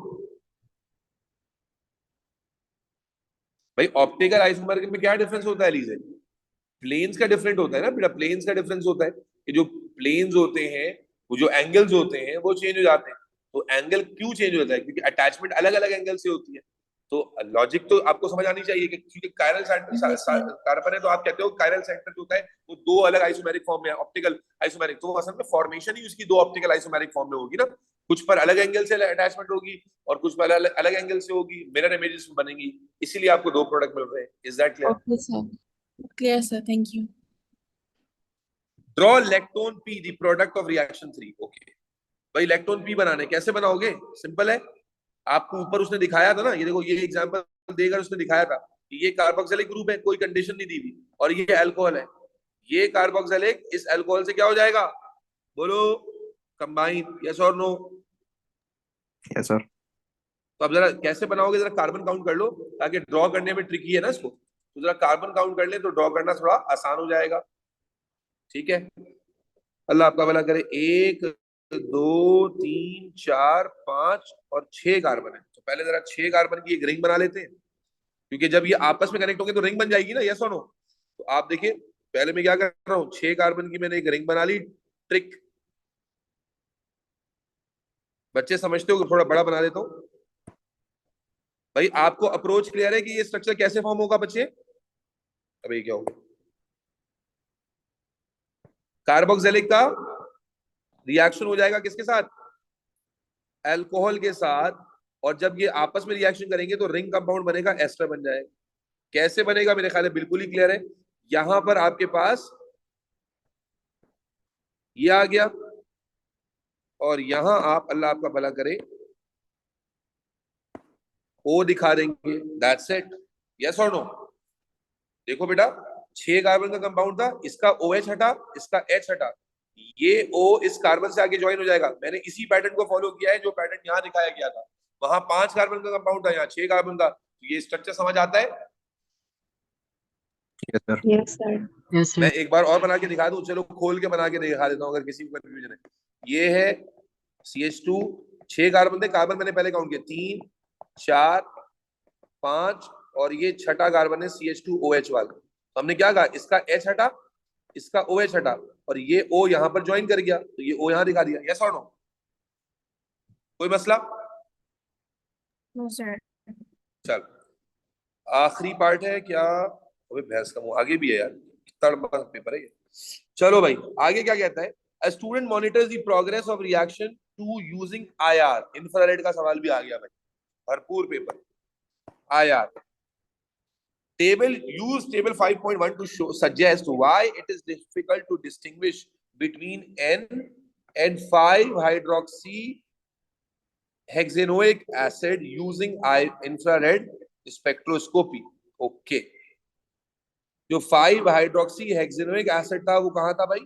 भाई? ऑप्टिकल आइसोमर में क्या डिफरेंस होता है अलीजे? प्लेन्स का डिफरेंट होता है ना बेटा, प्लेन्स का डिफरेंस होता है कि जो प्लेन्स होते हैं वो जो एंगल्स होते हैं वो चेंज हो जाते हैं। तो एंगल क्यों चेंज होता है? क्योंकि अटैचमेंट अलग अलग एंगल से होती है। तो लॉजिक तो आपको समझ आनी चाहिए कि क्योंकि कायरल कार्बन है तो आप कहते हो कायरल सेंटर जो होता है वो दो अलग आइसोमेरिक फॉर्म में है, ऑप्टिकल आइसोमेरिक, तो असल में फॉर्मेशन ही उसकी दो ऑप्टिकल आइसोमेरिक फॉर्म में होगी ना, कुछ पर अलग एंगल से अटैचमेंट होगी और कुछ पर अलग अलग एंगल से होगी, मिरर इमेजेस बनेंगी, इसीलिए आपको दो प्रोडक्ट मिल रहे हैं। Is that clear? Okay sir, clear sir, thank you. Draw lactone P the product of reaction 3। Okay भाई, लेक्टोन पी बनाने कैसे बनाओगे? सिंपल है, आपको ऊपर उसने दिखाया था ना, ये देखो, ये एग्जांपल देकर उसने दिखाया था कि ये कार्बोक्सिलिक ग्रुप है, कोई कंडीशन नहीं दी हुई, और ये अल्कोहल है, ये कार्बोक्सिलिक इस अल्कोहल से क्या हो जाएगा? बोलो, कंबाइन। यस और नो? Yes sir. तो अब जरा कैसे बनाओगे, जरा कार्बन काउंट कर लो, ताकि ड्रॉ करने में ट्रिकी है ना इसको, तो जरा कार्बन काउंट कर ले तो ड्रॉ करना थोड़ा आसान हो जाएगा। ठीक है, अल्लाह आपका भला करे। 1 2 3 4 5 और 6 कार्बन है, तो पहले जरा 6 कार्बन की एक रिंग बना लेते हैं, क्योंकि जब ये आपस में कनेक्ट होंगे तो रिंग बन जाएगी ना। यस और नो? तो आप देखिए, पहले मैं क्या कर रहा हूँ, 6 कार्बन की मैंने एक रिंग बना ली। ट्रिक बच्चे समझते हो कि थोड़ा बड़ा बना देता हूँ भाई। आपको अप्रोच क्लियर है कि ये स्ट्रक्चर कैसे फॉर्म होगा बच्चे? अब ये क्या होगा, कार्बोक्सिलिक का रिएक्शन हो जाएगा किसके साथ? अल्कोहल के साथ, और जब ये आपस में रिएक्शन करेंगे तो रिंग कंपाउंड बनेगा, एस्टर बन जाएगा। कैसे बनेगा मेरे ख्याल में बिल्कुल ही क्लियर है। यहां पर आपके पास ये आ गया, और यहां आप, अल्लाह आपका भला करे, ओ दिखा देंगे, दैट्स इट। यस और नो? देखो बेटा, 6 कार्बन का कंपाउंड था, इसका OH हटा, इसका H हटा, ये O इस कार्बन से आगे ज्वाइन हो जाएगा। मैंने इसी पैटर्न को फॉलो किया है जो पैटर्न यहाँ दिखाया गया था। वहां 5 कार्बन का कंपाउंड था, यहाँ 6 कार्बन का। तो ये स्ट्रक्चर समझ आता है? Yes sir. Yes, sir. Yes, मैं sir. एक बार और बना के दिखा दूं, चलो खोल के बना के दिखा देता हूं अगर किसी को कंफ्यूजन है। ये है CH2, 6 कार्बन थे, कार्बन मैंने पहले काउंट किया, 3 4 5, और ये छठा कार्बन है CH2OH वाला। तो हमने क्या कहा, इसका H हटा, इसका OH हटा, और ये O यहां पर ज्वाइन कर गया, तो ये O यहां दिखा दिया। यस और नो? कोई मसला? No sir. चल, आखिरी पार्ट है क्या? अबे भैंस का मुंह, आगे भी है यार, कितना लंबा पेपर है ये। चलो भाई, आगे क्या कहता है? A student monitors the progress of reaction to using IR, infrared का सवाल भी आ गया भाई, भरपूर paper. IR table, use table 5.1 to suggest why it is difficult to distinguish between N and 5-hydroxy hexanoic acid using infrared spectroscopy. Okay, जो 5-हाइड्रोक्सी hexanoic acid था वो कहाँ था भाई?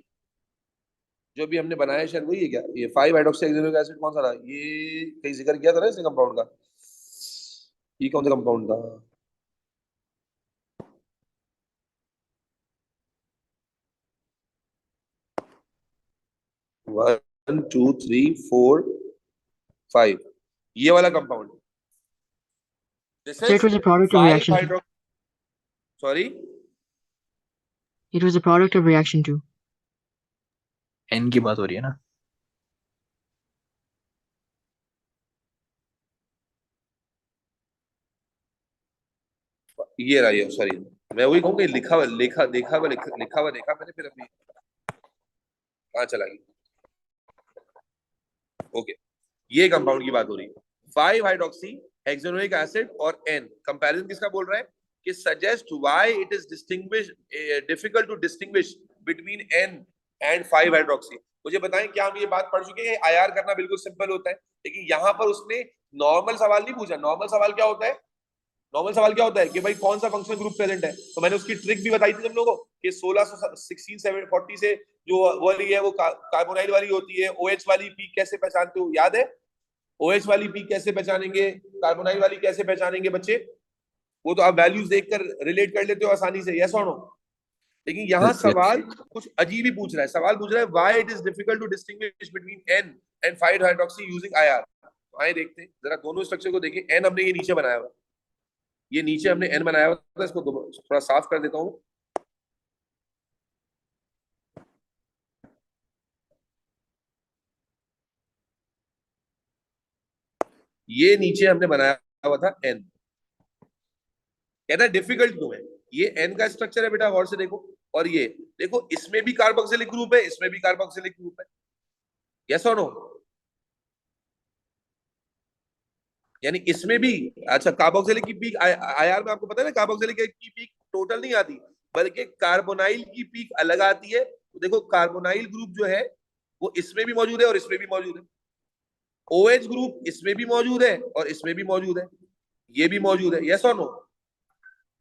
जो भी हमने बनाया शायद वही है क्या? ये 5-हाइड्रोक्सी हेक्सेनोइक एसिड कौन सा था? ये कहीं जिक्र किया था ना इस कंपाउंड का, ये कौन सा कंपाउंड था? वन टू थ्री फोर 5, ये वाला compound. This Sir, it was a product of reaction two. Sorry, It was a product of reaction two. N की बात हो रही है ना? ये रहा, ये सॉरी, मैं वही कहूँ कि लिखा हुआ देखा हुआ देखा मैंने, फिर अभी कहाँ चला गया। ओके, ये कंपाउंड की बात हो रही है, 5-हाइड्रोक्सी हेक्सेनोइक एसिड और N। कंपैरिजन किसका बोल रहा है कि suggest why it is difficult to distinguish between N and 5-हाइड्रोक्सी। मुझे बताएं, क्या हम ये बात पढ़ चुके हैं? IR करना बिल्कुल सिंपल होता है, लेकिन यहाँ पर उसने नॉर्मल सवाल नहीं पूछा। नॉर्मल सवाल क्या होता है? नॉर्मल सवाल क्या होता है कि भाई कौन सा फंक्शनल ग्रुप प्रेजेंट है। तो मैंने उसकी ट्रिक भी बताई थी तुम लोगों को कि 1640 से जो वाली है वो कार्बोनाइल वाली होती है। OH वाली पीक कैसे पहचानते हो, याद है? OH वाली पीक कैसे पहचानेंगे, कार्बोनाइल वाली कैसे पहचानेंगे बच्चे? वो तो आप वैल्यूज देखकर रिलेट कर लेते हो आसानी से। यस और नो? लेकिन यहाँ सवाल कुछ अजीब ही पूछ रहा है। सवाल पूछ रहा है why it is difficult to distinguish between N and 5-हाइड्रोक्सी यूजिंग IR। आइए देखते हैं जरा दोनों स्ट्रक्चर को देखें। N हमने ये नीचे बनाया हुआ, ये नीचे हमने N बनाया हुआ था, इसको थोड़ा साफ कर देता हूँ। ये नीचे हमने बनाया हुआ था n। कहता है डिफिकल्ट क्यों है? ये n का स्ट्रक्चर है बेटा, गौर से देखो। और ये देखो, इसमें भी कार्बोक्सिलिक ग्रुप है, इसमें भी कार्बोक्सिलिक ग्रुप है। यस और नो? यानी इसमें भी, अच्छा कार्बोक्सिलिक की पीक आईआर में आपको पता है ना, कार्बोक्सिलिक की पीक टोटल नहीं आती, बल्कि कार्बोनाइल की पीक अलग आती है। तो देखो कार्बोनाइल ग्रुप जो है वो इसमें भी मौजूद है और इसमें भी मौजूद है। OH ग्रुप इसमें भी मौजूद है और इसमें भी मौजूद है, ये भी मौजूद है। यस और नो?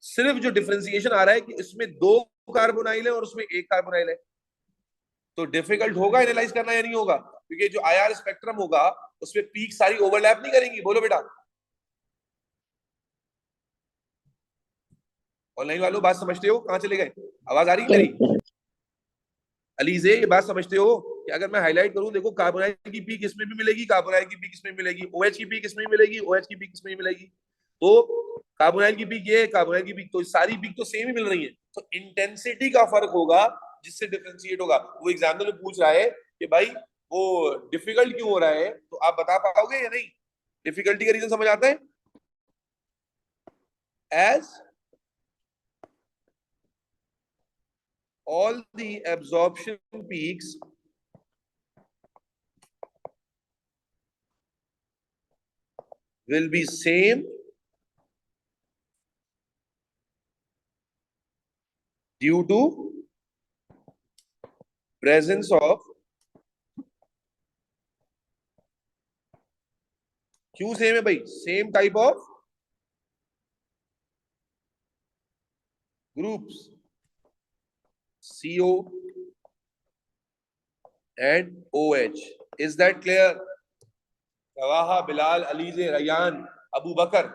सिर्फ जो डिफरेंशिएशन आ रहा है कि इसमें 2 कार्बोनाइल है और उसमें 1 कार्बोनाइल है। तो डिफिकल्ट होगा एनालाइज करना या नहीं होगा? क्योंकि जो आईआर स्पेक्ट्रम होगा उसमें पीक सारी ओवरलैप नहीं करेंगी। बोलो बेटा, ऑनलाइन वालों बात समझते हो? कहां चले गए? आवाज आ रही है मेरी? अलीजे ये बात समझते हो कि अगर मैं हाईलाइट करूं, देखो कार्बोनाइल की पीक इसमें भी मिलेगी, कार्बोनाइल की पीक इसमें मिलेगी, OH की पीक इसमें मिलेगी, OH की पीक इसमें मिलेगी। तो कार्बोनाइल की पीक ये, कार्बोनाइल की पीक, तो सारी पीक तो सेम ही मिल रही है। तो इंटेंसिटी का फर्क होगा जिससे डिफरेंशिएट होगा। वो एग्जामिनर पूछ रहा है कि भाई वो डिफिकल्ट क्यों हो रहा है, तो आप बता पाओगे या नहीं? डिफिकल्टी का रीजन समझ आता है? As all the absorption peaks will be same due to presence of, क्यों सेम है भाई? Same type of groups CO and OH. Is that clear? Rawaha, Bilal, Alizeh, Rayan, Abu Bakr.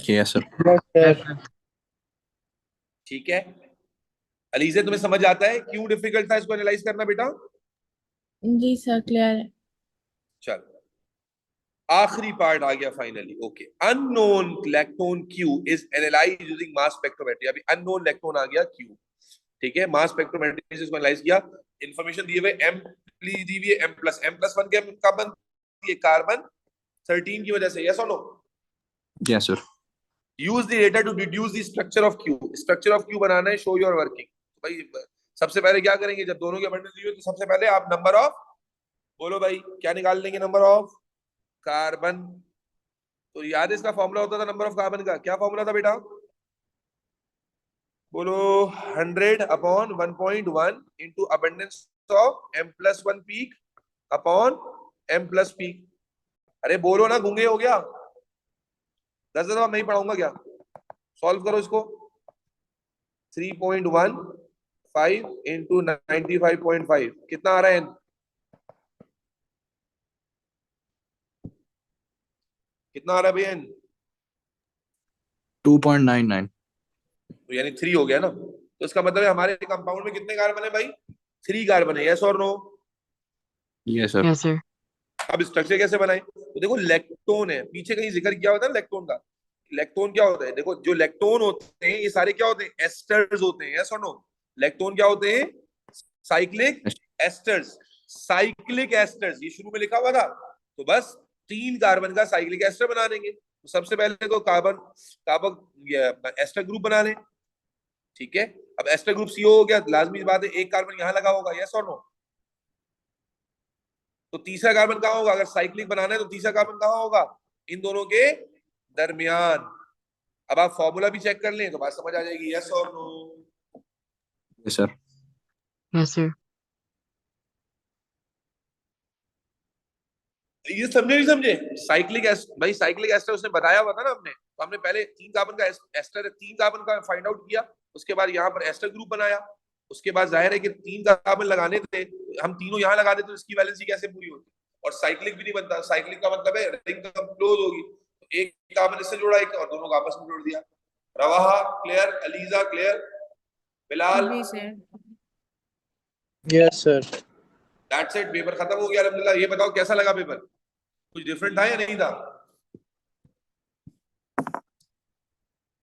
Yes sir. ठीक है अलीजे, तुम्हें समझ आता है क्यों डिफिकल्ट था इसको एनालाइज करना बेटा? जी सर क्लियर है। चल आखिरी पार्ट आ गया finally. Okay, unknown lactone Q is analysed using mass spectrometry. अभी अननोन लैक्टोन आ गया Q, ठीक है, मास स्पेक्ट्रोमेट्री से इसको एनालाइज किया। इंफॉर्मेशन दिए हुए M दी हुई है, M+1 के कार्बन, ये कार्बन 13 की वजह से। यस और no? Yes sir. Use the data to deduce the structure of Q। Structure of Q बनाना है, शो योर वर्किंग। भाई सबसे पहले क्या करेंगे, जब दोनों के अबंडेंस दी हुई तो सबसे पहले आप नंबर ऑफ, बोलो भाई क्या निकाल लेंगे? Number of carbon. तो याद है इसका फॉर्मूला होता था नंबर ऑफ कार्बन का, क्या फॉर्मूला था बेटा? बोलो 100/1.1 into abundance of M+1 peak upon M+ peak. अरे बोलो ना, गूंगे हो गया? 10 दफा मैं ही पढ़ाऊंगा क्या? सॉल्व करो इसको। 3.15 इंटू 95.5 कितना आ रहा है? कितना आ रहा है भैया? 2.99। तो यानी 3 हो गया ना। तो इसका मतलब है हमारे कंपाउंड में कितने कार्बन है भाई? 3 कार्बन है। यस और no? Yes sir. Yes, sir. अब स्ट्रक्चर कैसे बनाए? तो देखो लैक्टोन है, पीछे कहीं जिक्र किया होता है लैक्टोन का। लैक्टोन क्या होता है? देखो जो लैक्टोन होते हैं ये सारे क्या होते हैं? एस्टर्स होते हैं। यस और नो? लैक्टोन क्या होते हैं? Cyclic asters. साइक्लिक एस्टर्स ये शुरू में लिखा हुआ था, तो बस 3 कार्बन का साइक्लिक एस्टर बना देंगे। तो सबसे पहले तो कार्बन कार्बन एस्टर ग्रुप बना लें, ठीक है। अब एस्टर ग्रुप CO हो गया, लाजमी बात है एक कार्बन यहां लगा होगा। यस और नो? तो तीसरा कार्बन कहां होगा? अगर साइक्लिक बनाना है तो तीसरा कार्बन कहां होगा? इन दोनों के दरमियान। अब आप फॉर्मूला भी चेक कर लें तो बात समझ आ जाएगी। यस और no? Yes sir. Yes, sir. ये समझे नहीं समझे? साइक्लिक भाई साइक्लिक एस्टर उसने बताया हुआ था ना हमने, तो हमने पहले 3 कार्बन का एस्टर 3 कार्बन का फाइंड आउट किया, उसके बाद यहाँ पर एस्टर ग्रुप बनाया, उसके बाद जाहिर है कि 3 कार्बन लगाने थे, हम तीनों यहाँ लगा देते तो इसकी वैलेंसी कैसे पूरी होती? और साइक्लिक भी नहीं बनता। साइक्लिक का मतलब है रिंग कब क्लोज होगी, तो एक कार्बन इससे जोड़ा, एक और दोनों को आपस में जोड़ दिया। रवाहा क्लियर? अलीजा क्लियर? बिलाल? जी sir. Yes, sir. That's it, paper खत्म हो गया अल्हम्दुलिल्लाह। ये बताओ कैसा लगा पेपर? कुछ डिफरेंट था या नहीं था?